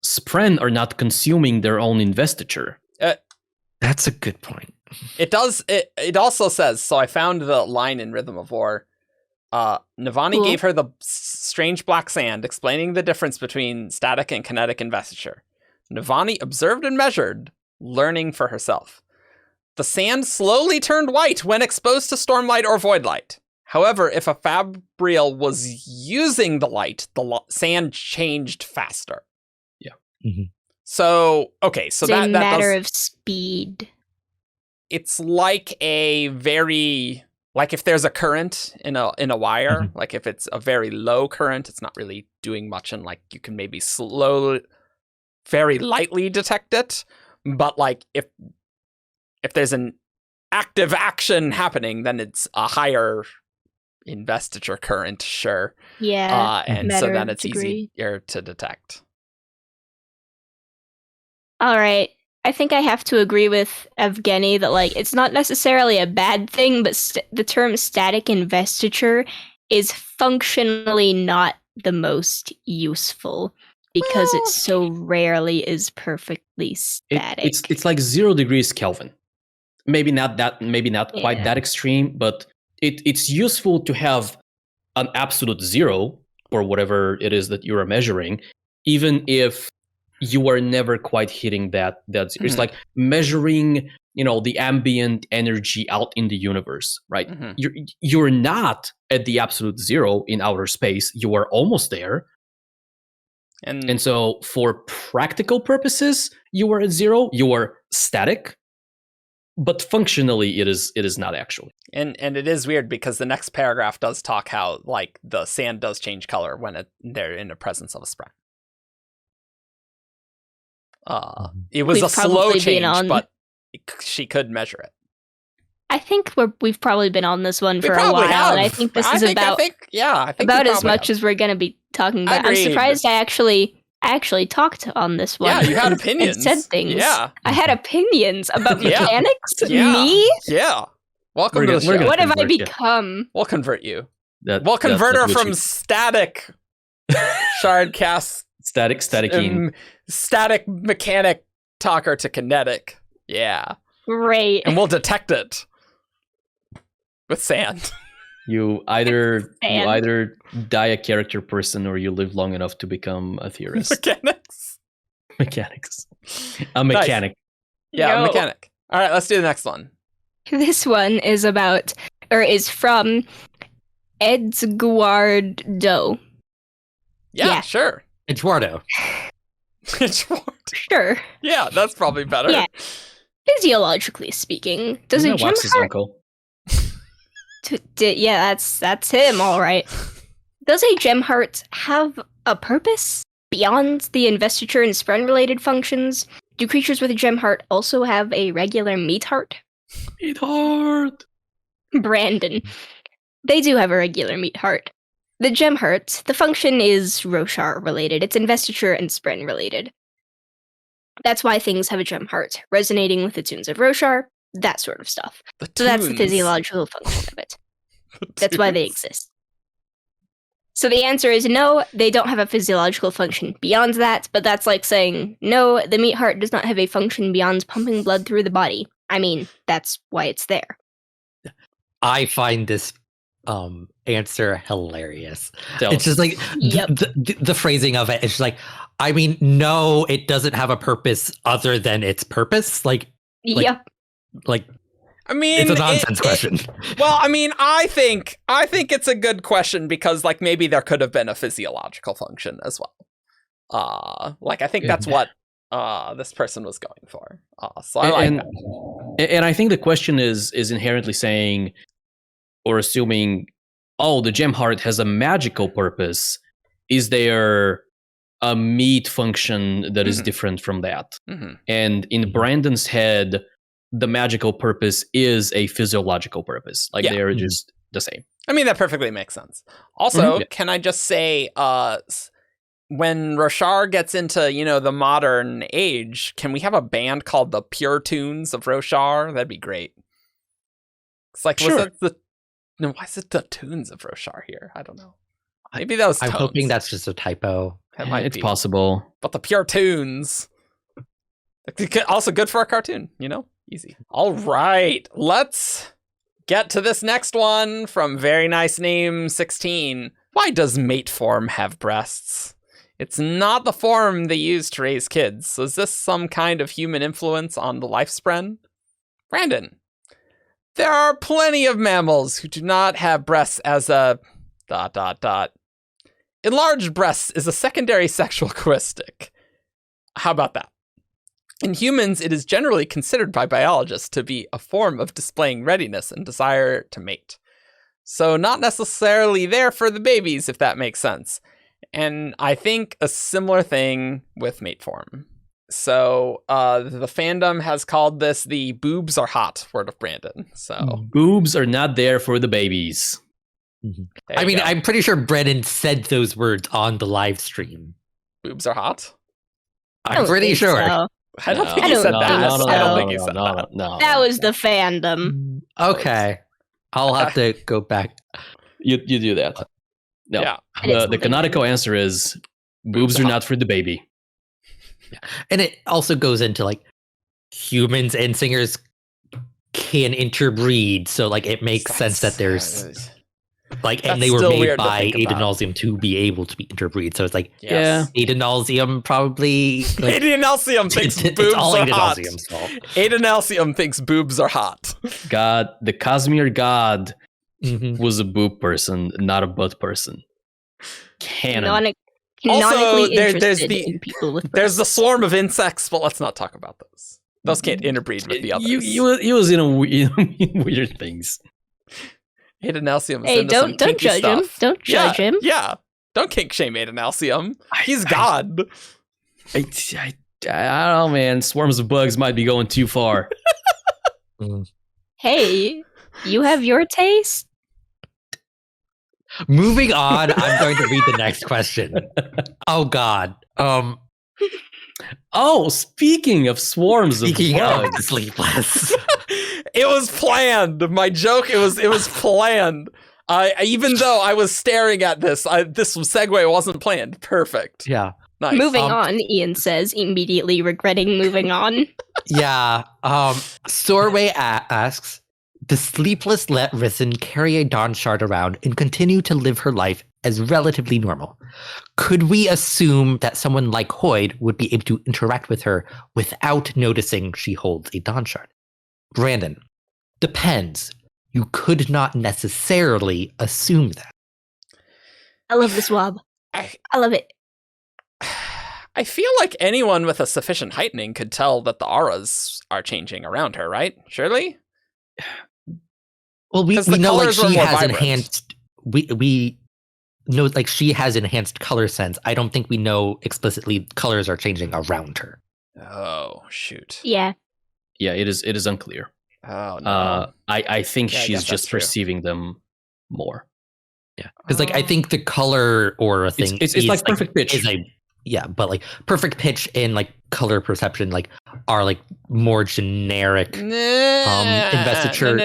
Spren are not consuming their own investiture. That's a good point. It does. It also says, so I found the line in Rhythm of War. Navani Cool. gave her the strange black sand, explaining the difference between static and kinetic investiture. Navani observed and measured, learning for herself. The sand slowly turned white when exposed to stormlight or voidlight. However, if a fabrial was using the light, the sand changed faster. Yeah. Mm-hmm. So, okay, so It's that a matter does, of speed. it's like like if there's a current in a wire, Mhm. like if it's a very low current, it's not really doing much, and like you can maybe slowly, very lightly detect it. But like if there's an active action happening, then it's a higher investiture current, sure. Yeah. And so matter then of it's degree. easier to detect. All right. I think I have to agree with Evgeni that like it's not necessarily a bad thing, but the term static investiture is functionally not the most useful because it so rarely is perfectly static. It's like 0 degrees Kelvin. Maybe not quite Yeah. that extreme, but it's useful to have an absolute 0 or whatever it is that you are measuring, even if you are never quite hitting that 0. It's like measuring, the ambient energy out in the universe, right? You're not at the absolute 0 in outer space. You are almost there. And so for practical purposes, you are at 0. You are static. But functionally, it is not actually. And it is weird because the next paragraph does talk how like the sand does change color when they're in the presence of a Spren. It was We've a slow probably been change, on- but she could measure it. I think we've probably been on this one We for a probably while, have. and I think this is I about think about as much as we're going to be talking about. I'm Agreed. surprised I actually talked on this one. Yeah, you had and opinions. said things. Yeah. I had opinions about Yeah. mechanics. Yeah. Me? Yeah. Welcome We're to gonna- the we're show. gonna- What have I convert you. become? We'll convert you. That, We'll convert her that from which static Shardcast, static static mechanic talker to kinetic. Yeah. Great. And we'll detect it with sand. You either Sand. die a character person or you live long enough to become a theorist. Mechanics. Mechanics. A mechanic. Yeah, No. mechanic. All right, let's do the next one. This one is from Edsguard. Yeah, Yeah. sure. Eduardo. Sure. Yeah, that's probably better. Yeah. Physiologically speaking, does Isn't a that Wax's Gemheart... uncle? Yeah, that's him, all right. Does a Gemheart have a purpose beyond the investiture and Spren-related functions? Do creatures with a Gemheart also have a regular Meatheart? Meatheart! Brandon. They do have a regular Meatheart. The Gemheart, the function is Roshar related. It's investiture and Spren related. That's why things have a Gemheart, resonating with the tunes of Roshar, that sort of stuff. So that's the tunes. physiological function of it. That's why they exist. So the answer is no, they don't have a physiological function beyond that, but that's like saying, no, the Meatheart does not have a function beyond pumping blood through the body. I mean, that's why it's there. I find this answer hilarious. Tell It's us. just like Yep. the phrasing of it. It's just like, I mean, no, it doesn't have a purpose other than its purpose. Like, Yep. I mean, it's a nonsense question. Well, I mean, I think it's a good question because, like, maybe there could have been a physiological function as well. Like, I think that's what this person was going for. So I like that. And I think the question is inherently saying or assuming, oh, the Gemheart has a magical purpose. Is there a meat function that is different from that? And in Brandon's head, the magical purpose is a physiological purpose. Like they're just the same. I mean, that perfectly makes sense. Also, can I just say, when Roshar gets into, the modern age, can we have a band called the Pure Tunes of Roshar? That'd be great. It's like, Sure. why is it the Tunes of Roshar here? I don't know. Maybe that was I'm tones. hoping that's just a typo. That might It's be. possible. But the Pure Tunes. Also good for a cartoon, Easy. All right, let's get to this next one from very nice name 16. Why does mateform have breasts? It's not the form they use to raise kids. So is this some kind of human influence on the life Spren? Brandon. There are plenty of mammals who do not have breasts as a ... Enlarged breasts is a secondary sexual characteristic. How about that? In humans, it is generally considered by biologists to be a form of displaying readiness and desire to mate. So not necessarily there for the babies, if that makes sense. And I think a similar thing with mateform. So the fandom has called this the boobs are hot word of Brandon. So Boobs are not there for the babies. I mean, I'm pretty sure Brennan said those words on the live stream. Boobs are hot? I'm pretty sure. So. I don't think he said that. I don't think he said that. No. That was the fandom. Okay. I'll have to go back. You do that. No. Yeah. The canonical answer is boobs are not for the baby. And it also goes into like humans and singers can interbreed. So like it makes sense that there's like, and they were made by Adenalsium to be able to be interbreed. So it's like, Yeah. Adenalsium probably. Like, Adenalsium thinks boobs it's all are hot. Adenalsium's fault. Adenalsium thinks boobs are hot. God, the Cosmere god Mhm. was a boob person, not a butt person. Canon. Also, Canonically interested in people with There's the breasts. swarm of insects, but let's not talk about those. Those can't interbreed with the others. He was in weird things. Adenalsium is Hey, into some don't kinky judge him. stuff. Don't judge him. Yeah, don't kink shame Adenalsium. He's I- God. I don't know, man. Swarms of bugs might be going too far. Hey, you have your taste. Moving on, I'm going to read the next question. Oh God. Oh, speaking of swarms Speaking of of bugs, sleepless. It was planned. My joke. It was planned. Even though I was staring at this, this segue wasn't planned. Perfect. Yeah. Nice. Moving on, Ian says, immediately regretting moving on. Yeah. Sorway asks, the sleepless let Rysn carry a Dawnshard around and continue to live her life as relatively normal. Could we assume that someone like Hoid would be able to interact with her without noticing she holds a Dawnshard? Brandon, depends. You could not necessarily assume that. I love this wob. I love it. I feel like anyone with a sufficient heightening could tell that the auras are changing around her, right? Surely? Well, we 'Cause the know like colors are she more has vibrant. enhanced. We know like she has enhanced color sense. I don't think we know explicitly colors are changing around her. Oh, shoot. Yeah. yeah, it is unclear. Oh, no. I think Yeah, I she's guess that's just true. perceiving them more. Yeah, because like I think the color aura thing It's is, like perfect pitch. Is but like perfect pitch and like color perception like are like more generic. Investiture.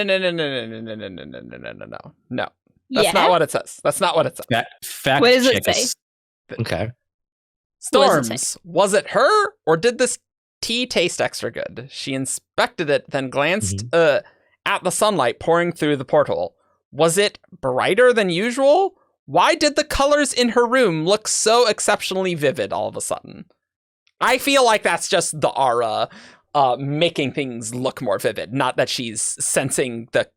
No. That's Yeah. not what it says. That's not what it says. Fact What does it check say? us. Okay. What does it Storms, was it her or did this tea taste extra good? She inspected it, then glanced at the sunlight pouring through the portal. Was it brighter than usual? Why did the colors in her room look so exceptionally vivid all of a sudden? I feel like that's just the aura making things look more vivid, not that she's sensing the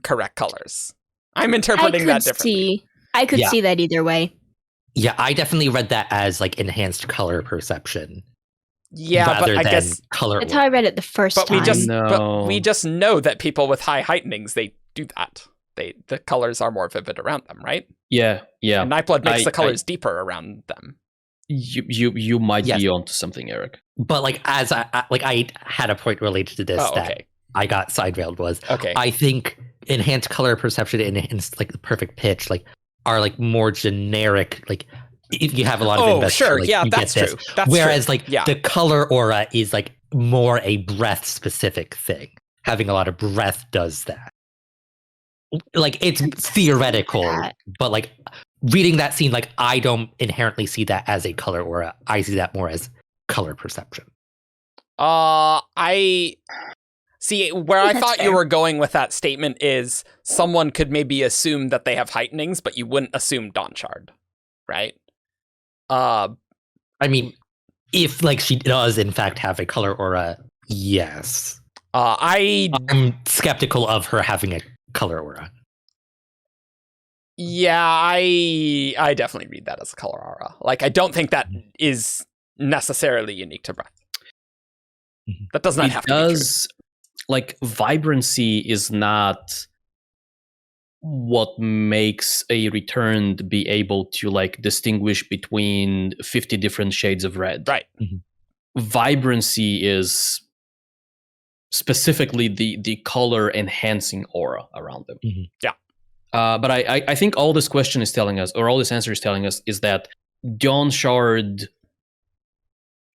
correct colors. I'm interpreting that differently. I could Yeah. see that either way. Yeah, I definitely read that as like enhanced color perception. Yeah, rather but I than guess color. That's how I read it the first But time. we just know that people with high heightenings, they do that. The colors are more vivid around them, right? Yeah. And Nightblood makes the I- colors deeper around them. You might Yes. be onto something, Eric. But like as I had a point related to this Oh, that okay. I got side-railed was Okay. I think enhanced color perception and enhanced like the perfect pitch like are like more generic like if you have a lot of investiture, sure. like, Yeah, you that's get this. true. That's Whereas true. like Yeah. the color aura is like more a breath specific thing. Having a lot of breath does that. Like it's theoretical, that. but like reading that scene, like I don't inherently see that as a color aura. I see that more as color perception. See, where I That's thought you fair. were going with that statement is someone could maybe assume that they have heightenings, but you wouldn't assume Dawnshard, right? I mean, if like she does in fact have a color aura, yes. I'm skeptical of her having a color aura. I definitely read that as a color aura. Like, I don't think that is necessarily unique to breath. That does not have to be true. Like, vibrancy is not what makes a returned be able to like distinguish between 50 different shades of red. Right. Vibrancy is specifically the color enhancing aura around them. Yeah. But I think all this question is telling us, or all this answer is telling us, is that Dawnshard,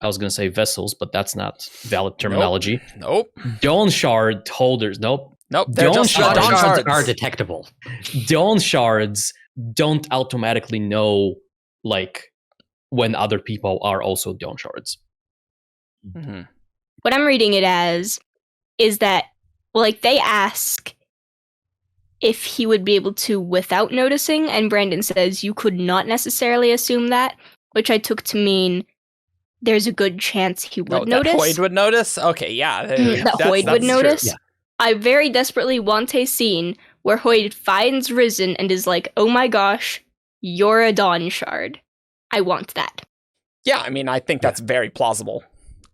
I was going to say vessels, but that's not valid terminology. Nope. Dawnshard holders, nope. They're just Dawnshards Dawnshards. are detectable. Dawnshards don't automatically know like when other people are also Dawnshards. Mhm. What I'm reading it as is that, well, like, they ask if he would be able to without noticing, and Brandon says you could not necessarily assume that, which I took to mean there's a good chance he would notice. That Hoid would notice? Okay, yeah. That That's- Hoid would that's notice. true. Yeah. I very desperately want a scene where Hoid finds Rysn and is like, oh my gosh, you're a Dawnshard. I want that. Yeah, I mean, I think that's very plausible.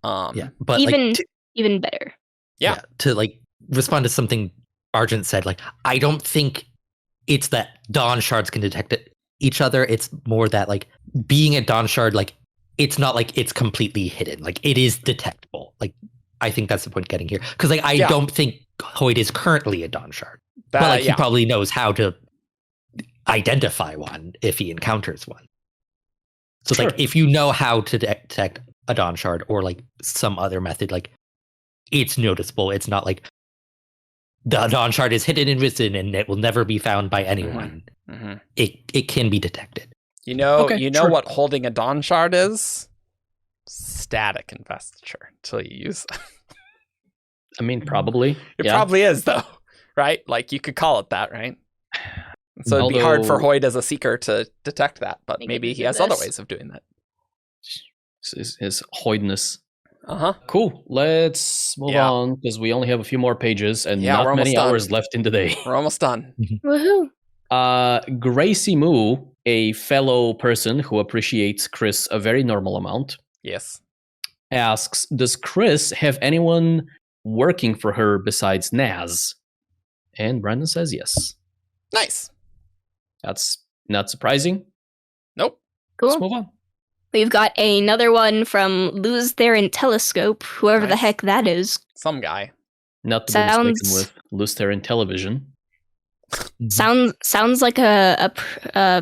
Yeah, but Even like, even better. Yeah. to like respond to something Argent said, like I don't think it's that Dawnshards can detect each other. It's more that like being a Dawnshard, like it's not like it's completely hidden. Like it is detectable. Like I think that's the point getting here, because like I Yeah. don't think Hoid is currently a Dawnshard, That- but like yeah. he probably knows how to identify one if he encounters one. So Sure. like if you know how to detect a Dawnshard or like some other method, like it's noticeable. It's not like the Dawnshard is hidden in Rysn and it will never be found by anyone. Mhm. It can be detected. You know, Okay, sure. what holding a Dawnshard is? Static investiture until you use it. I mean, probably. It yeah. probably is, though, right? Like, you could call it that, right? So it'd be hard for Although- Hoid as a seeker to detect that, but Make maybe it he do has other this. ways of doing that. His Hoidness. Uh-huh. Cool. Let's move Yeah. on because we only have a few more pages and Yeah, we're not almost many done. hours left in the day. We're almost done. Woohoo. Gracie Moo, a fellow person who appreciates Khriss a very normal amount, Yes. asks, does Khriss have anyone working for her besides Naz? And Brandon says yes. Nice. That's not surprising. Nope. Cool. Let's move on. We've got another one from Lose Theron Telescope, whoever the Nice. heck that is. Some guy. Not to be mistaken Sounds- with Lusterin Television. Sounds like a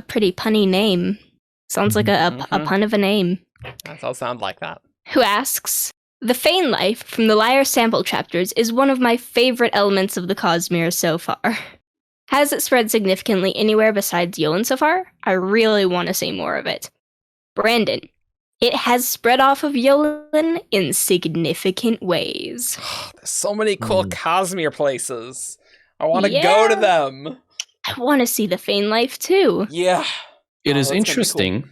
pretty punny name. Sounds like a Mhm. pun of a name. That does sound like that. Who asks, the Feign life from the Lyre sample chapters is one of my favorite elements of the Cosmere so far. Has it spread significantly anywhere besides Yolen so far? I really want to see more of it. Brandon, it has spread off of Yolen in significant ways. There's so many cool Mm. Cosmere places. I want to go Yeah. to them. I want to see the Feign life too. Yeah. It Oh, is that's gonna be cool. interesting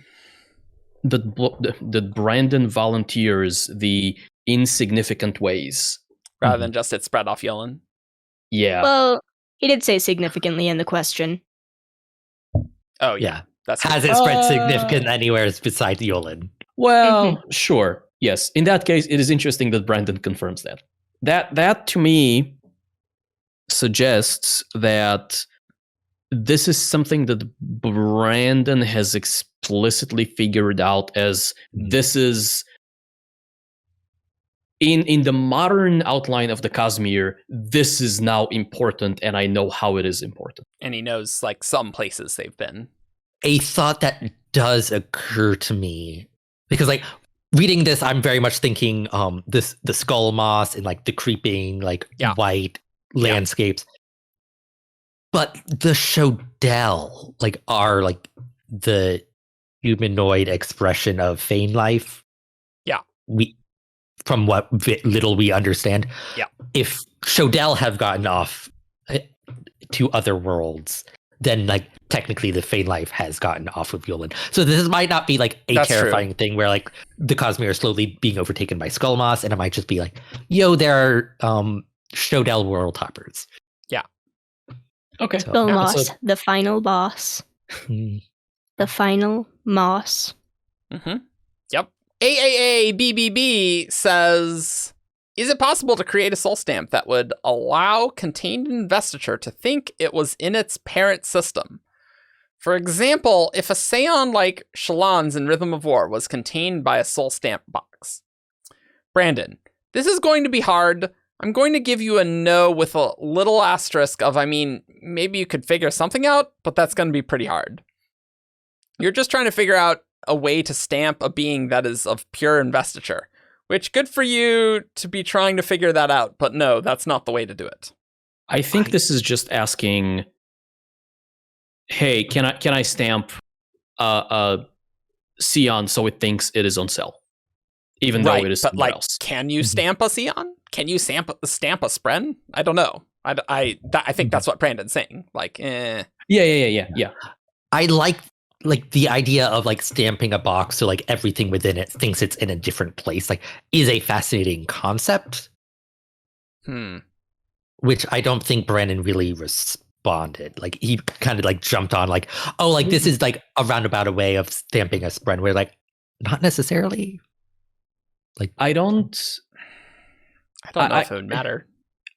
that Brandon volunteers the insignificant ways. Rather than just it spread off Yolen. Yeah. Well, he did say significantly in the question. Oh, yeah. Yeah. That's Has true. it spread significant anywhere besides Yolen? Well, sure. Yes. In that case, it is interesting that Brandon confirms that. That to me suggests that this is something that Brandon has explicitly figured out as this is in the modern outline of the Cosmere, this is now important and I know how it is important. And he knows, like, some places they've been. A thought that does occur to me, because like reading this, I'm very much thinking the skull moss and like the creeping like Yeah. white landscapes. But the Shodel like are like the humanoid expression of Feign life. Yeah. from what little we understand, Yeah. if Shodel have gotten off to other worlds, then like technically the Fey life has gotten off of Yolan. So this might not be like a That's terrifying thing where like the Cosmere is slowly being overtaken by Skullmoss, and it might just be like, yo, there are Shodel world hoppers. Okay. So- Bill Yeah, Moss, so- the final boss. Hmm. The final Moss. Mm-hmm. Yep. AAABBB says, is it possible to create a soul stamp that would allow contained investiture to think it was in its parent system? For example, if a Seon like Shallan's in Rhythm of War was contained by a soul stamp box. Brandon, this is going to be hard. I'm going to give you a no with a little asterisk of, maybe you could figure something out, but that's going to be pretty hard. You're just trying to figure out a way to stamp a being that is of pure investiture, which good for you to be trying to figure that out, but no, that's not the way to do it. I think this is just asking, hey, can I stamp a Seon so it thinks it is on cell, even though it is but somewhere like, else? can you stamp a Seon? Can you stamp a Spren? I don't know. I think that's what Brandon's saying. Like, Yeah. I like the idea of like stamping a box so like everything within it thinks it's in a different place, like, is a fascinating concept. Which I don't think Brandon really responded. Like he kind of like jumped on like, oh, like this is like a roundabout way of stamping a Spren. We're like, not necessarily. Like I don't know if it would matter.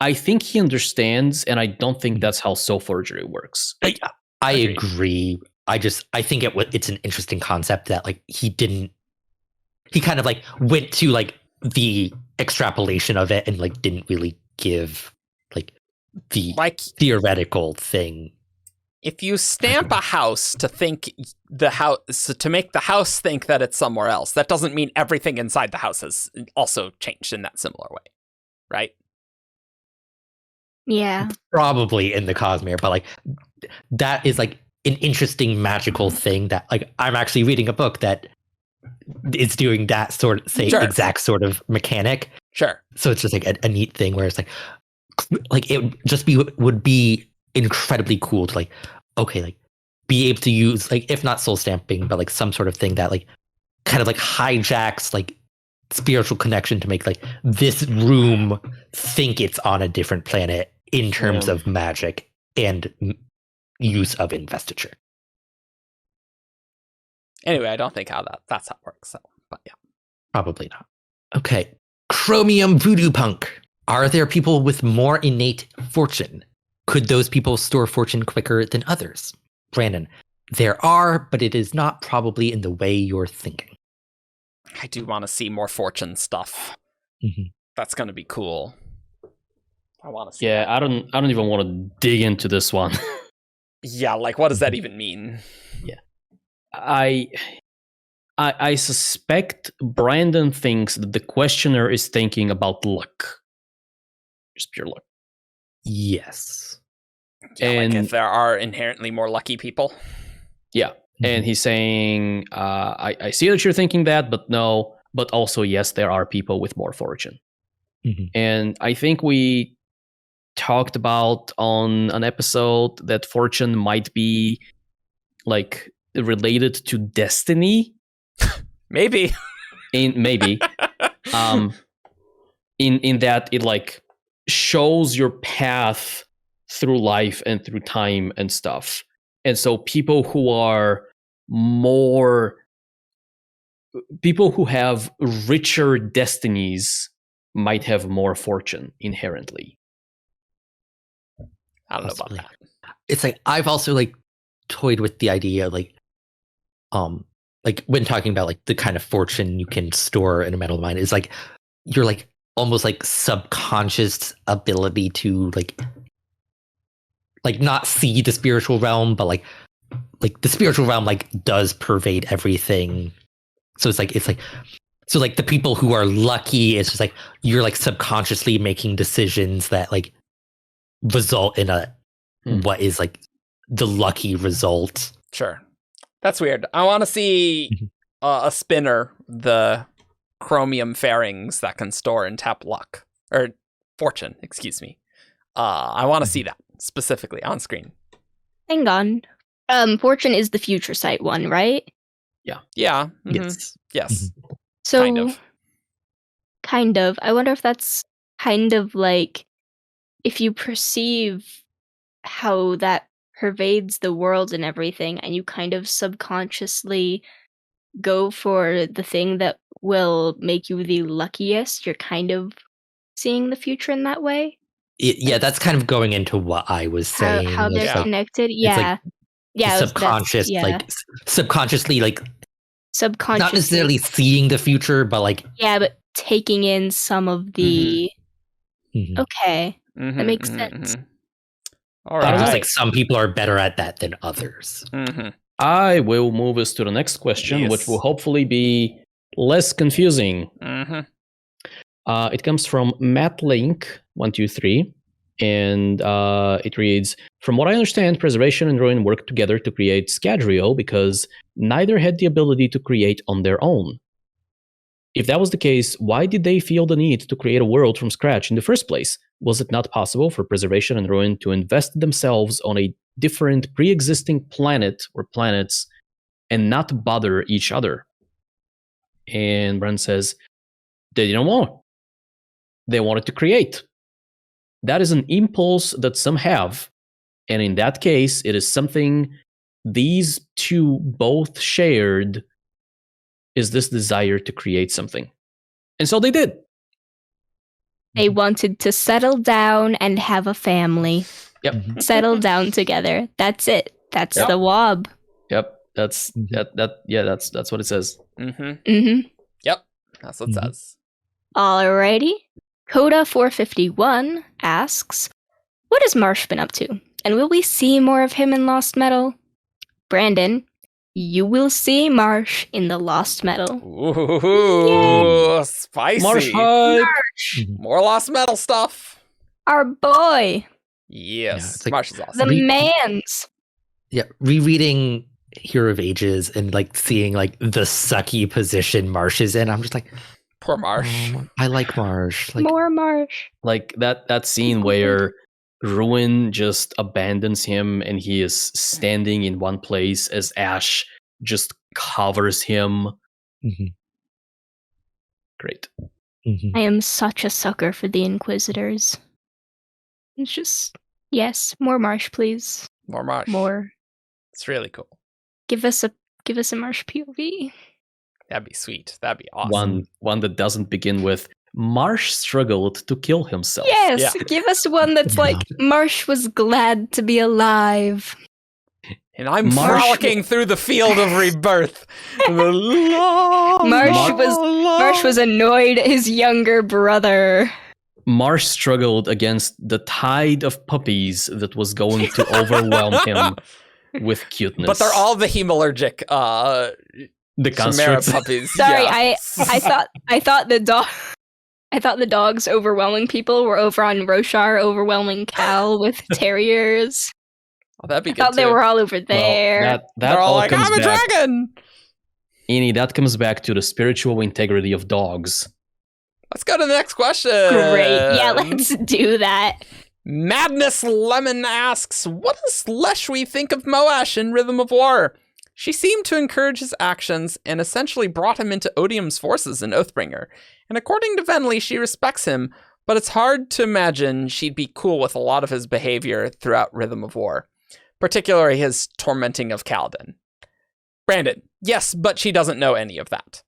I think he understands, and I don't think that's how soul forgery works. I agree. I think it's an interesting concept that like he kind of like went to like the extrapolation of it and like didn't really give like the Like theoretical thing. if you stamp a house to think to make the house think that it's somewhere else, that doesn't mean everything inside the house has also changed in that similar way, right? Yeah. Probably in the Cosmere, but like that is like an interesting magical thing that like I'm actually reading a book that is doing that sort of exact sort of mechanic. Sure. So it's just like a neat thing where it's like it would be incredibly cool to like, okay, like be able to use like, if not soul stamping, but like some sort of thing that like kind of like hijacks like spiritual connection to make like this room think it's on a different planet in terms of magic and use of investiture. Anyway, I don't think that's how it works. So, but yeah, probably not. Okay, Chromium Voodoo Punk. Are there people with more innate fortune? Could those people store fortune quicker than others? Brandon, there are, but it is not probably in the way you're thinking. I do want to see more fortune stuff. Mm-hmm. That's gonna be cool. I want to see. Yeah, that. I don't even want to dig into this one. Yeah, like what does that even mean? Yeah, I suspect Brandon thinks that the questioner is thinking about luck, just pure luck. Yes. Yeah, and like if there are inherently more lucky people. Yeah, and he's saying, I see that you're thinking that, but no, but also yes, there are people with more fortune. Mm-hmm. And I think we talked about on an episode that fortune might be like related to destiny. Maybe. Maybe. In that it like shows your path through life and through time and stuff. And so people who have richer destinies might have more fortune inherently. I don't know about that. It's like I've also like toyed with the idea like when talking about like the kind of fortune you can store in a metal mine is like you're like almost like subconscious ability to like not see the spiritual realm, but like the spiritual realm like does pervade everything. So it's like so like the people who are lucky, it's just like you're like subconsciously making decisions that like result in what is like the lucky result. Sure. That's weird. I want to see a spinner, the chromium fairings that can store and tap luck. Or fortune, excuse me. I want to see that specifically on screen. Hang on. Fortune is the future sight one, right? Yeah. Yes. Yes. So Kind of. I wonder if that's kind of like if you perceive how that pervades the world and everything, and you kind of subconsciously go for the thing that will make you the luckiest, you're kind of seeing the future in that way. Yeah, that's kind of going into what I was saying. How they're It's like connected. it's like Yeah. subconscious, subconsciously, subconsciously. not necessarily seeing the future, but like but taking in some of the. Mhm. Okay, that makes sense. All But right. just like some people are better at that than others. I will move us to the next question, which Yes. will hopefully be less confusing. It comes from MattLink123, and it reads, from what I understand, Preservation and Ruin worked together to create Scadrio because neither had the ability to create on their own. If that was the case, why did they feel the need to create a world from scratch in the first place? Was it not possible for Preservation and Ruin to invest themselves on a different pre-existing planet or planets and not bother each other? And Brent says, they didn't want. They wanted to create. That is an impulse that some have. And in that case, it is something these two both shared, is this desire to create something. And so they did. They wanted to settle down and have a family. Yep. Settle down together. That's it. That's the WoB. Yep. That's that's what it says. Yep. That's what it says. Alrighty. Coda451 asks, what has Marsh been up to? And will we see more of him in Lost Metal? Brandon, you will see Marsh in the Lost Metal. Ooh, spicy. Marsh hype. More Lost Metal stuff. Our boy. Yes. Yeah, Marsh is The awesome. mans. Yeah, rereading Hero of Ages and like seeing like the sucky position Marsh is in, I'm just like, Poor Marsh. I like Marsh. Like, More Marsh. Like that scene where Ruin just abandons him and he is standing in one place as Ash just covers him. Great. I am such a sucker for the Inquisitors. It's just, yes, more Marsh, please. More Marsh. More. It's really cool. Give us a Marsh POV. That'd be sweet. That'd be awesome. One that doesn't begin with Marsh struggled to kill himself. Yes, give us one that's like Marsh was glad to be alive. And I'm Marsh- frolicking through the field of rebirth. Marsh was annoyed at his younger brother. Marsh struggled against the tide of puppies that was going to overwhelm him with cuteness. But they're all the hemalurgic the Chimera constructs. puppies. Sorry, yeah. I thought the dogs overwhelming people were over on Roshar overwhelming Cal with terriers. Oh, that'd be I good thought they too. were all over there. Well, that They're all all like, comes I'm a back. dragon! Eni, that comes back to the spiritual integrity of dogs. Let's go to the next question. Great. Yeah, let's do that. Madness Lemon asks, what does Leshwi think of Moash in Rhythm of War? She seemed to encourage his actions and essentially brought him into Odium's forces in Oathbringer. And according to Venli, she respects him, but it's hard to imagine she'd be cool with a lot of his behavior throughout Rhythm of War, particularly his tormenting of Kaladin. Brandon, yes, but she doesn't know any of that.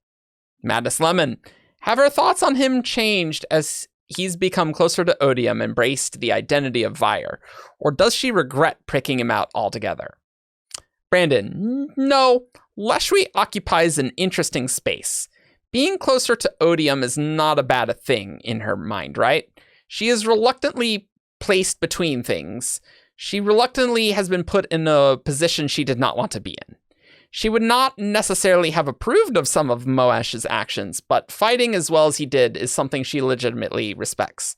Madness Lemon, have her thoughts on him changed as he's become closer to Odium, embraced the identity of Vyre, or does she regret pricking him out altogether? Brandon, no, Leshwi occupies an interesting space. Being closer to Odium is not a bad thing in her mind, right? She is reluctantly placed between things. She reluctantly has been put in a position she did not want to be in. She would not necessarily have approved of some of Moash's actions, but fighting as well as he did is something she legitimately respects.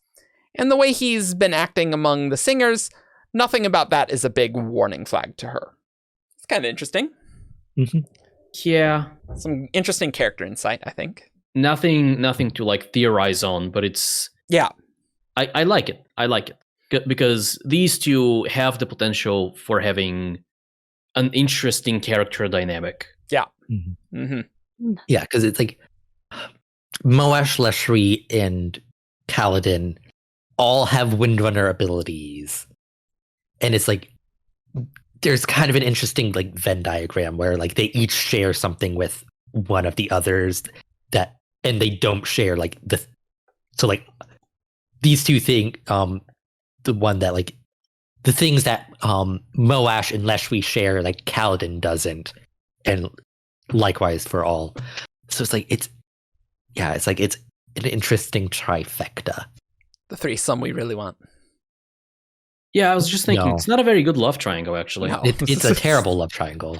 And the way he's been acting among the singers, nothing about that is a big warning flag to her. It's kind of interesting. Yeah. Some interesting character insight, I think. nothing to like theorize on, but it's I like it. I like it because these two have the potential for having an interesting character dynamic. Yeah. Yeah, because it's like Moash, Leshri, and Kaladin all have Windrunner abilities. And it's like there's kind of an interesting like Venn diagram where like they each share something with one of the others that and they don't share like so like these two things the one that like the things that Moash and Leshri share like Kaladin doesn't, and likewise for all. So it's like it's an interesting trifecta. The threesome we really want. Yeah, I was just thinking, No. it's not a very good love triangle, actually. No. It's a terrible love triangle.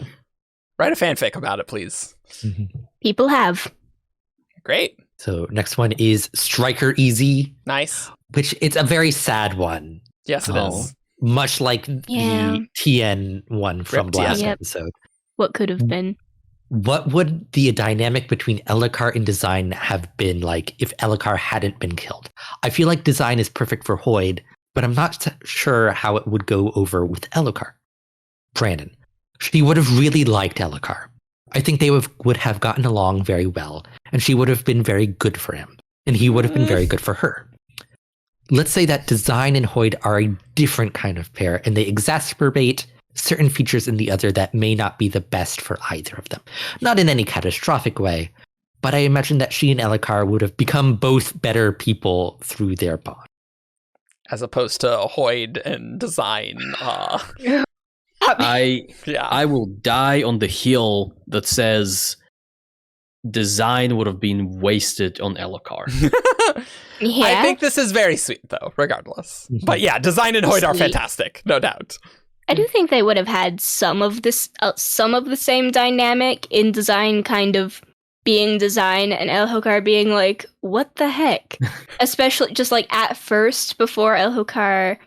Write a fanfic about it, please. People have. Great. So next one is Striker Easy, Nice. which it's a very sad one, Yes, it is. much like Yeah. the TN one from Rip last TN. Yep. episode. What could have been? What would the dynamic between Elhokar and Design have been like if Elhokar hadn't been killed? I feel like Design is perfect for Hoid, but I'm not sure how it would go over with Elhokar. Brandon, she would have really liked Elhokar. I think they would have gotten along very well, and she would have been very good for him, and he would have been very good for her. Let's say that Design and Hoid are a different kind of pair, and they exacerbate certain features in the other that may not be the best for either of them. Not in any catastrophic way, but I imagine that she and Elhokar would have become both better people through their bond. As opposed to Hoid and Design. I Yeah. will die on the hill that says Design would have been wasted on Elhokar. Yeah. I think this is very sweet, though, regardless. But yeah, Design and Hoid are Sweet. fantastic, no doubt. I do think they would have had some of the same dynamic in Design kind of being Design and Elhokar being like, what the heck? Especially just like at first before Elhokar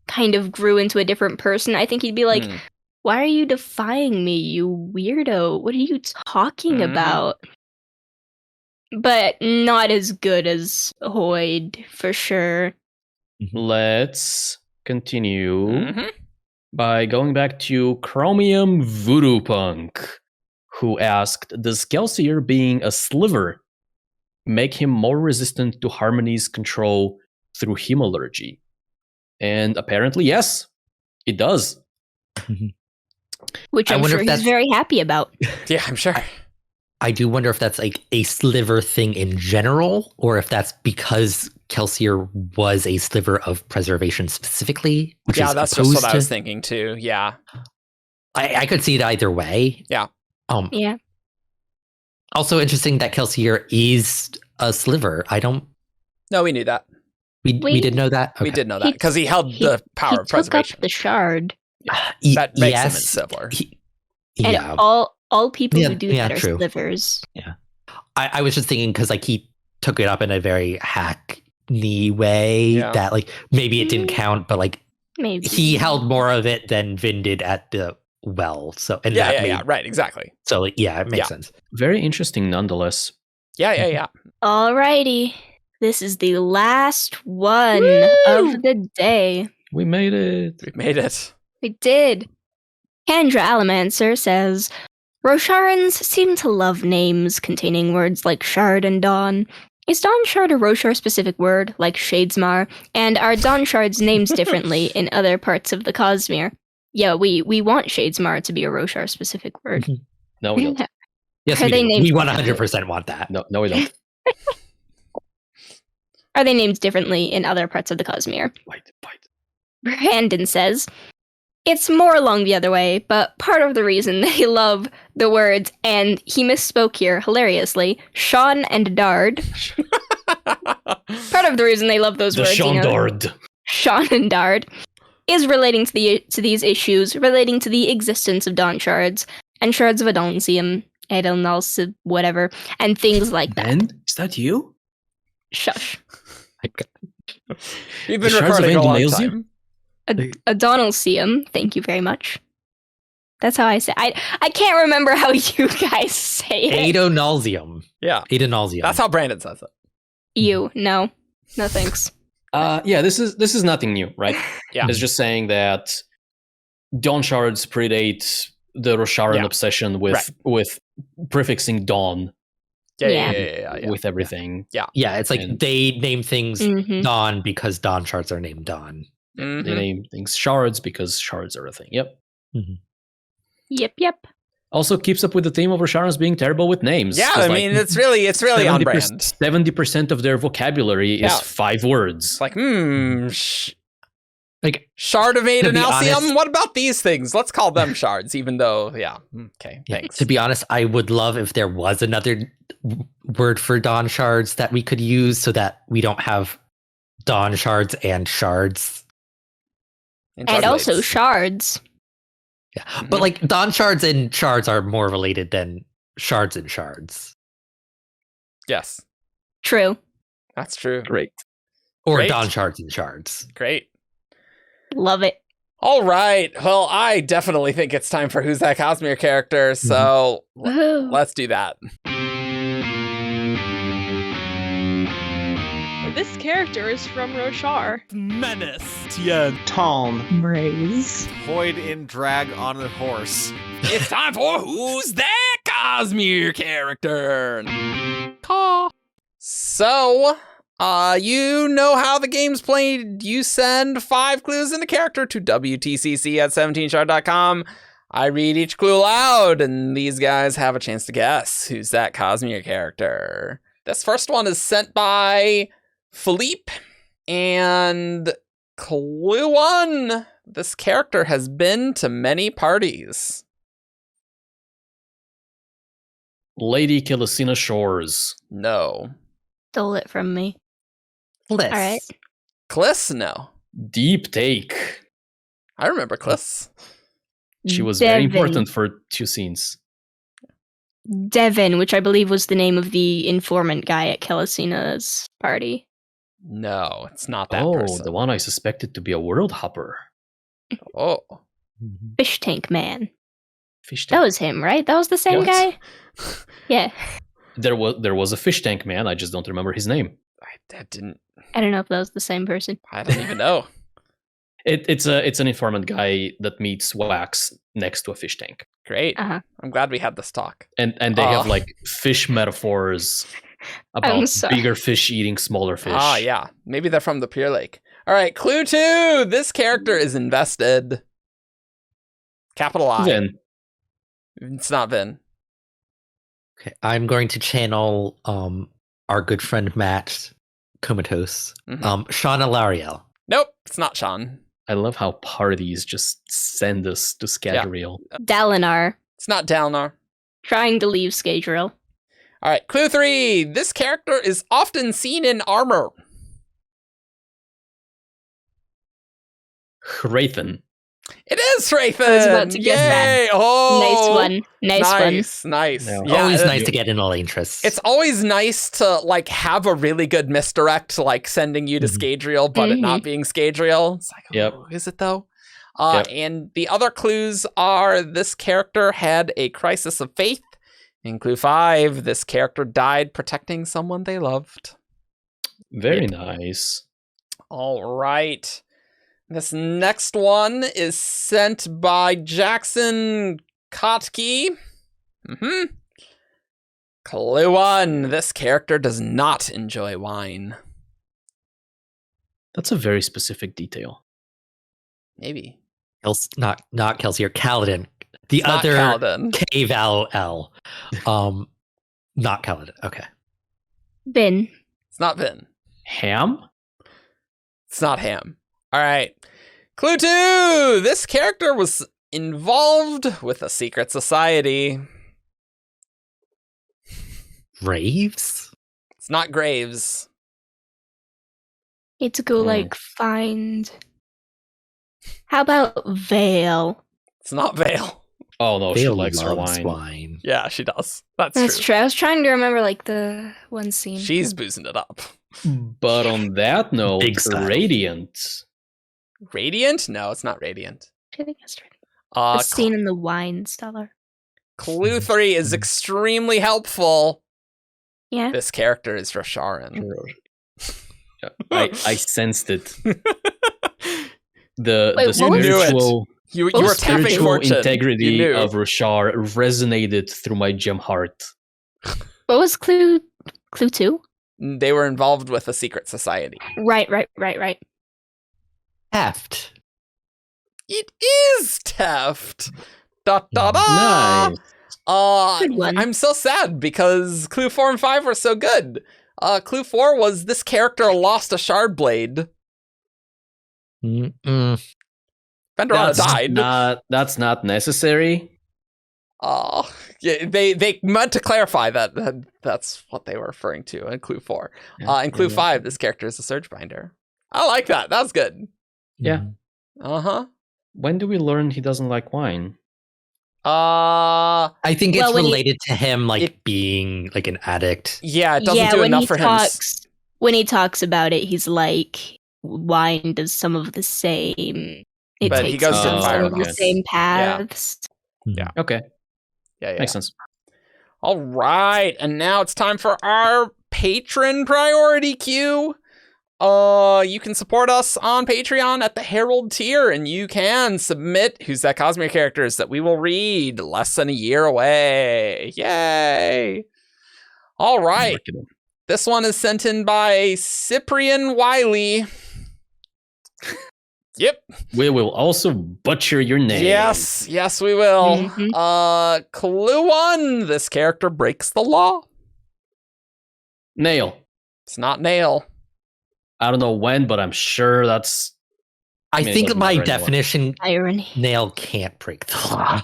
kind of grew into a different person. I think he'd be like, why are you defying me, you weirdo? What are you talking about? But not as good as Hoid, for sure. Let's continue Mhm. by going back to Chromium Voodoo Punk, who asked, does Kelsier being a sliver make him more resistant to Harmony's control through hemalurgy? And apparently, yes, it does. Which I I'm wonder sure if he's that's- very happy about. Yeah, I'm sure. I do wonder if that's like a sliver thing in general, or if that's because Kelsier was a sliver of preservation specifically. Which Yeah, is that's just what opposed I was to- thinking, too. Yeah. I could see it either way. Yeah. Yeah. Also interesting that Kelsier is a sliver. No, we knew that. We did know that. We Okay. did know that because he held he- the power He of took preservation. up the shard. That makes him Yes, similar. And yeah, all people Yeah, who do yeah, that are true. slivers. I was just thinking because like he took it up in a very hackney way Yeah. that like maybe it didn't count, but like Maybe. he held more of it than Vin did at the well. So and Yeah, that yeah, made, right, exactly. So like, yeah, it makes Yeah. sense. Very interesting nonetheless. Yeah. Alrighty. This is the last one of the day. We made it. We made it. We did. Kendra Alamancer says, Rosharans seem to love names containing words like shard and dawn. Is Dawnshard a Roshar specific word, like Shadesmar? And are Dawnshards named differently in other parts of the Cosmere? Yeah, we want Shadesmar to be a Roshar specific word. No, we don't. Yes, Are we they do. named We differently? 100% want that. No, we don't. Are they named differently in other parts of the Cosmere? Fight. Brandon says, it's more along the other way, but part of the reason they love the words, and he misspoke here hilariously, Sean and Dard. Part of the reason they love those The words, Shondord. Sean and Dard, is relating to these issues, relating to the existence of Dawnshards and shards of Adonsium, Edelnals, whatever, and things like that. Ben, is that you? Shush. We've The been shards of recording a long Indonesium? time. Adonalsium, thank you very much. That's how I say. I can't remember how you guys say it. Adonalsium. Yeah. Adonalsium. That's how Brandon says it. You no thanks. Yeah, this is nothing new, right? Yeah. It's just saying that Dawnshards predate the Rosharan Yeah. obsession with prefixing Dawn Yeah. with everything. Yeah, it's like And- they name things Mhm. Dawn because Dawn shards are named Dawn. Mhm. They name things shards because shards are a thing. Yep. Yep. Also keeps up with the theme of Rosharans being terrible with names. Yeah, 'cause, I mean, it's really on brand. 70% of their vocabulary is Yeah. 5 words. It's like, Like, shard of To be Adonalsium? honest- What about these things? Let's call them shards, even though, okay, yeah, thanks. to be honest, I would love if there was another word for Dawn shards that we could use so that we don't have Dawn shards and shards. And also Translates. shards. Yeah. Mhm. But like Dawn shards and shards are more related than shards and shards. Yes, True. that's true. Great. Or Great. Dawn shards and shards. Great. Love it. All right. Well, I definitely think it's time for Who's That Cosmere character, so Woohoo. let's do that. This character is from Roshar. Menace, Tien, Talm. Raise. Hoid in drag on a horse. It's time for Who's That Cosmere character. Caw. So, you know how the game's played. You send 5 clues in the character to WTCC@17shard.com. I read each clue aloud, and these guys have a chance to guess who's that Cosmere character. This first one is sent by Philippe, and clue 1. This character has been to many parties. Lady Kilisina Shores. No. Stole it from me. Bliss. All right. Khriss? No. Deep Take. I remember Khriss. She was very Devin. important for 2 scenes. Devin, which I believe was the name of the informant guy at Kelisina's party. No, it's not that Oh, person. the one I suspected to be a world hopper. Oh. Mhm. Fish Tank Man. Fish That tank. was him, right? That was the same What? guy? Yeah. There was a fish tank man. I just don't remember his name. I didn't. I don't know if that was the same person. I don't even know. It's an informant guy that meets Wax next to a fish tank, Great. Uh-huh. I'm glad we had this talk. and they have Oh. like fish metaphors about sorry. bigger fish eating smaller fish. Ah, yeah. Maybe they're from the Pure Lake. All right, clue 2. This character is invested. Capital I. Then It's not Vin. Okay, I'm going to channel our good friend Matt Comatose. Mhm. Shauna Lariel. Nope, it's not Sean. I love how parties just send us to Scadrial. Dalinar. It's not Dalnar. Trying to leave Scadrial. All right, clue 3. This character is often seen in armor. Wraithen. It is Raythan. I was about to guess that. Yay! Oh, Nice one. Nice one. Nice. Yeah. Yeah, Always it- nice to get an Elantris. It's always nice to like have a really good misdirect, like sending you to Mhm. Scadrial, but it not being Scadrial. It's like, Yep. oh, is it though? Yep. And the other clues are this character had a crisis of faith. In clue 5, this character died protecting someone they loved. Very Yep. nice. All right. This next one is sent by Jackson Kotke. Clue 1. This character does not enjoy wine. That's a very specific detail. Maybe. Not Kelsier, Kaladin. The It's not other Kaladin. K-Val-L. Not Kaladin. Okay. Bin. It's not Vin. Ham? It's not Ham. All right. Clue 2. This character was involved with a secret society. Raves? It's not Graves. Need to go like find. How about Vale? It's not Vale. Oh no, she Vale likes her loves wine. wine. Yeah, she does. That's That's true. true. I was trying to remember like the one scene. She's boozing it up. But on that note, Big style. Radiant. Radiant? No, it's not Radiant. I think that's right. The scene in the wine cellar. Clue 3 is extremely helpful. Yeah. This character is Rosharan. I sensed it. The Wait, what was- spiritual, You What were was tapping spiritual fortune. You integrity knew. of Roshar resonated through my gem heart. What was clue 2? They were involved with a secret society. Right. Theft. It is theft. Da da da. Nice. Good one. I'm so sad because Clue 4 and 5 were so good. Clue 4 was this character lost a shard blade. Mm-mm. Fenderana died. That's not necessary. Yeah, they meant to clarify that that's what they were referring to in Clue 4. In Clue 5, this character is a Surge Binder. I like that. That was good. Yeah. Uh-huh. When do we learn he doesn't like wine? I think it's Well, when he- related to him being like an addict. Yeah, it doesn't do when enough he for talks, when he talks about it, he's like, wine does some of the same. It But he takes goes us to on some of the environments. same paths. Okay, him. Yeah. makes sense. All right, and now it's time for our patron priority queue. You can support us on Patreon at the Herald tier, and you can submit Who's That Cosmere characters that we will read less than a year away. Yay! All right, this one is sent in by Cyprian Wiley. Yep. We will also butcher your name. Yes, we will. Mhm. Clue 1, this character breaks the law. Nale. It's not Nale. I don't know when, but I'm sure that's. I mean, it think doesn't by matter anymore. definition, Irony. Nale can't break the law.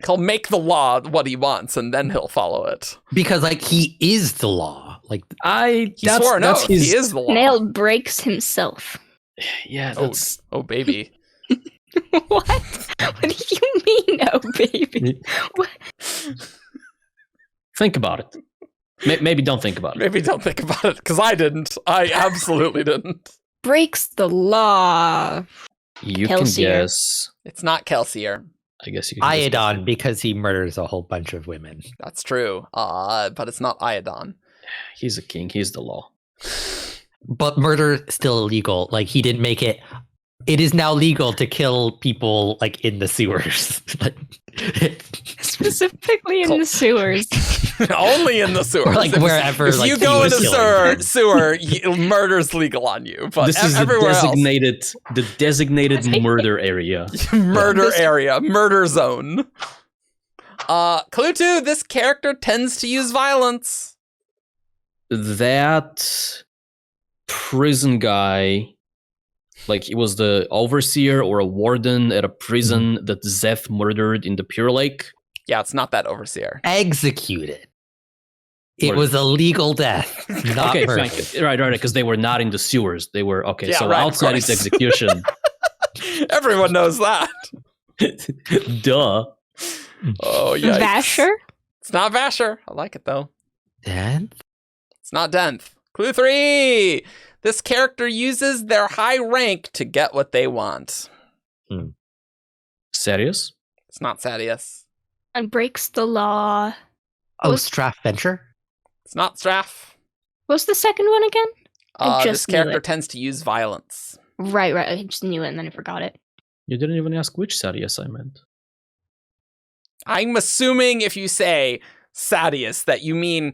He'll make the law what he wants, and then he'll follow it. Because he is the law. He swore an oath. He is the law. Nale breaks himself. Yeah, Oh, that's. oh, baby. What? What do you mean, oh baby? What? Think about it. Maybe don't think about it. Maybe don't think about it, because I didn't. I absolutely didn't. Breaks the law. You Kelsier. can guess. It's not Kelsier. I guess you can guess. Iodon, because he murders a whole bunch of women. That's true. But it's not Iodon. He's a king. He's the law. But murder still illegal. He didn't make it. It is now legal to kill people in the sewers. Specifically in the sewers. Only in the sewers. Or wherever. If you he go in was a killing sewer, murder's legal on you. But This is the everywhere designated murder area. else, murder area, murder zone. Clue 2, this character tends to use violence. That prison guy, he was the overseer or a warden at a prison that Zeth murdered in the Pure Lake. Yeah, it's not that overseer. Executed. It Murder. was a legal death. Not Okay, murder. fine. Right, because they were not in the sewers. They were Yeah, so right, of outside its course. execution. Everyone knows that. Duh. Oh, yeah. Vasher? It's not Vasher. I like it, though. Death? It's not Denth. Clue 3. This character uses their high rank to get what they want. Serious? It's not Sadius. And breaks the law. Oh, Was- Straff Venture? It's not Straff. What's the second one again? I This just knew character it. tends to use violence. Right. I just knew it and then I forgot it. You didn't even ask which Sadius I meant. I'm assuming if you say Sadius that you mean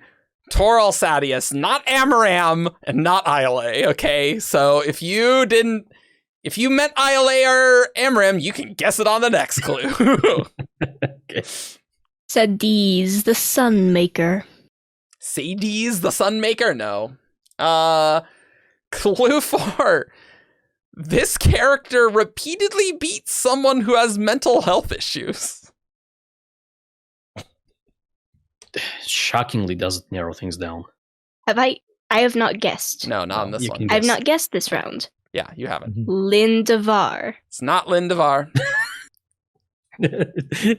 Toral Sadius, not Amaram and not Iole, okay? So if you meant Iole or Amaram, you can guess it on the next clue. Okay. Sadiz, the Sunmaker. Sadies, the Sunmaker? No. Clue 4. This character repeatedly beats someone who has mental health issues. Shockingly doesn't narrow things down. I have not guessed. No, not on this You one. can I have guess. not guessed this round. Yeah, you haven't. Lindavar. It's not Lindavar.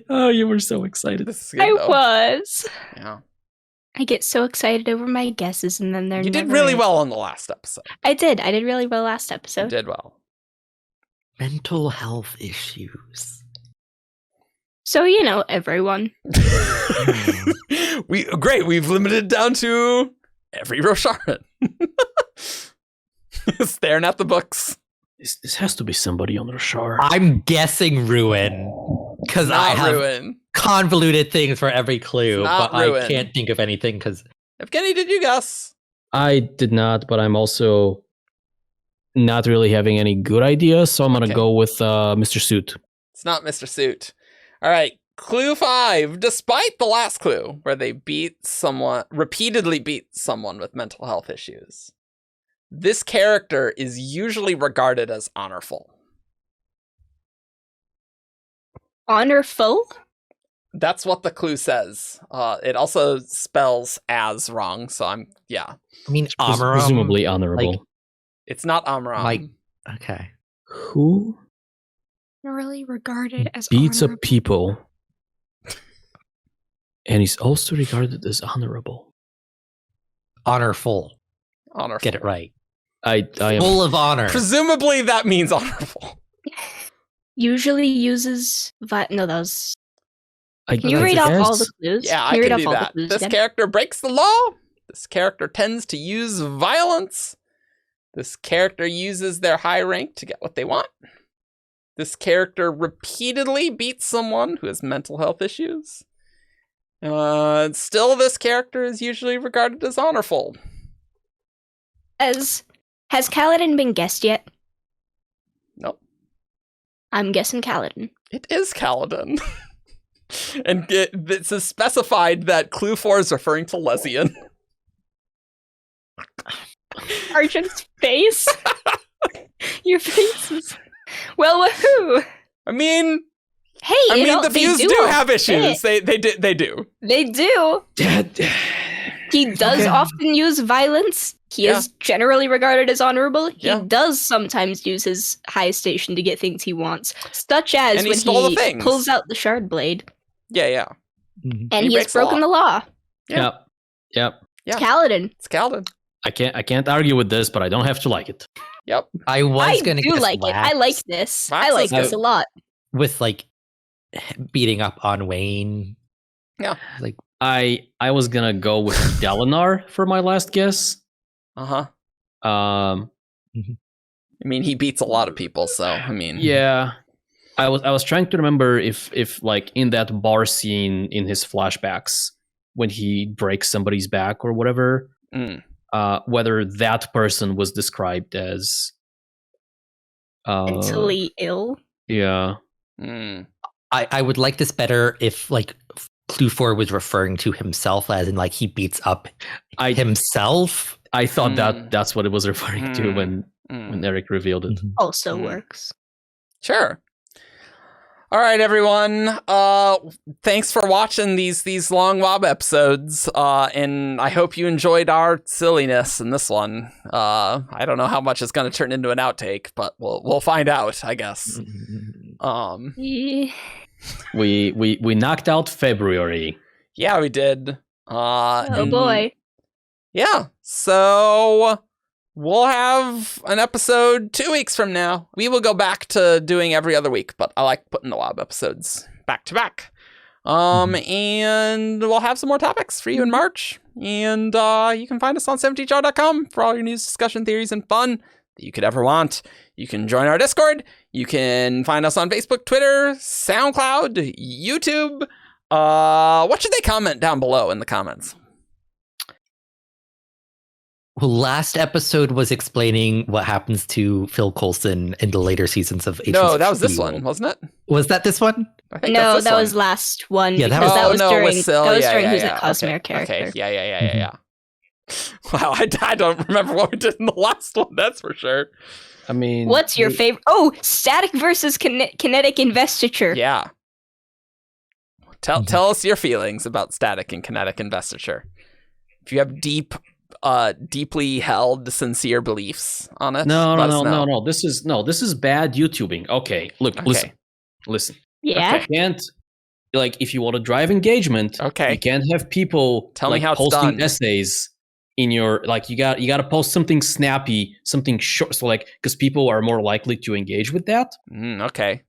Oh, you were so excited. This is good, I though. was. Yeah. I get so excited over my guesses and then they're You did never really it. well on the last episode. I did really well last You episode. did well. Mental health issues. So, everyone. We've limited down to every Rosharan. Staring at the books. This has to be somebody on Roshar. I'm guessing Ruin. Because I have Ruin. convoluted things for every clue, but Ruin. I can't think of anything because... Evgeni, did you guess? I did not, but I'm also not really having any good ideas, so I'm going to go with Mr. Suit. It's not Mr. Suit. All right. Clue 5. Despite the last clue, where they repeatedly beat someone with mental health issues, this character is usually regarded as honorful. Honorful? That's what the clue says. It also spells as wrong, so I mean, Amaram, presumably honorable. it's not Amram. Okay. Who Really regarded as beats up people, and he's also regarded as honorable? Honorful. Honorful. Get it right. I am Full of honor. Presumably that means honorable. Usually uses... No, that was... Can Can you read off all the clues? Yeah, I you read can off do all that. the clues This again? character breaks the law. This character tends to use violence. This character uses their high rank to get what they want. This character repeatedly beats someone who has mental health issues. Still, this character is usually regarded as honorful. Has Kaladin been guessed yet? Nope. I'm guessing Kaladin. It is Kaladin. And it's specified that Clue 4 is referring to Lesian. Argent's face? Your face is... Well, woohoo! I mean, Hey, the views do have issues. They do. They do. He does often use violence. He is generally regarded as honorable. He does sometimes use his high station to get things he wants, such as And he when stole the he things. pulls out the shard blade. Yeah. And He he has breaks the broken the law. Yeah. Yep. Yeah. It's Kaladin. It's Kaladin. I can't argue with this, but I don't have to like it. Yep. I was going to do guess like it. I like this. Wax I like is this good. a lot. with like beating up on Wayne. Yeah. Like I was gonna go with Dalinar for my last guess. Uh-huh. I mean, he beats a lot of people, so I mean, yeah. I was trying to remember if like in that bar scene in his flashbacks when he breaks somebody's back or whatever, whether that person was described as Mentally ill. Yeah. I would like this better if like Clue 4 was referring to himself as in like he beats up himself. I thought that's what it was referring to when Eric revealed it. Also works. Sure. All right, everyone. Thanks for watching these long WoB episodes, and I hope you enjoyed our silliness in this one. I don't know how much it's going to turn into an outtake, but we'll find out, I guess. Yeah. We knocked out February. Yeah, we did. Oh boy. Yeah. So we'll have an episode 2 weeks from now. We will go back to doing every other week, but I like putting the WoB episodes back to back. And we'll have some more topics for you in March. And you can find us on 17hr.com for all your news, discussion, theories, and fun that you could ever want. You can join our Discord. You can find us on Facebook, Twitter, SoundCloud, YouTube. What should they comment down below in the comments? Well, last episode was explaining what happens to Phil Coulson in the later seasons of Agents No, of that was this S.H.I.E.L.D.. one, wasn't it? Was that this one? I think No, that's that this was one. last one. Yeah, that because was- that was during Sil, that was yeah, during yeah, who's yeah. a Cosmere Okay, character. Okay, yeah. Wow, I don't remember what we did in the last one, that's for sure. I mean, What's your favorite? Oh, static versus kinetic investiture. Yeah. Tell us your feelings about static and kinetic investiture. If you have deeply held, sincere beliefs on it. No. This is bad YouTubing. Okay, look, Okay. listen. Yeah. You can't, like, if you want to drive engagement, Okay. you can't have people Tell me how it's posting done. essays in your like you got to post something snappy, something short, so like because people are more likely to engage with that. Okay.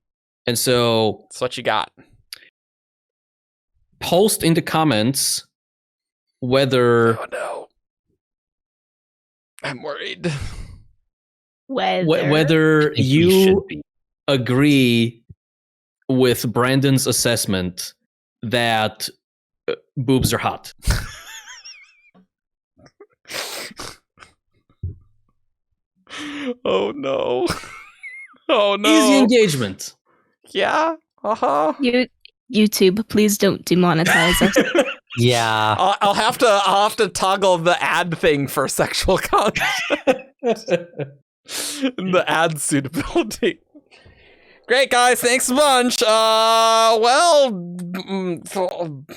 And so That's what you got. post in the comments whether Oh no. I'm worried. whether I think we you should be. agree with Brandon's assessment that boobs are hot. Oh no. Oh no. Easy engagement. Yeah. Uh-huh. YouTube, please don't demonetize us. Yeah. I'll have to toggle the ad thing for sexual content. The ad suitability. Great, guys. Thanks a bunch.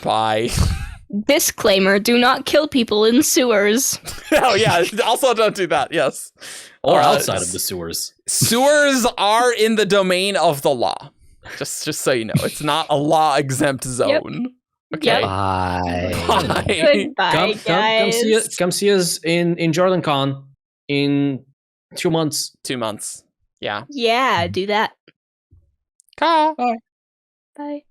Bye. Disclaimer: do not kill people in sewers. Oh yeah. Also, don't do that. Yes. Or outside of the sewers. Sewers are in the domain of the law. Just so you know, it's not a law exempt zone. Okay. Yep. Bye. Bye. Goodbye, guys. Come see us in JordanCon in 2 months. 2 months. Yeah. Yeah, do that. Call. Bye.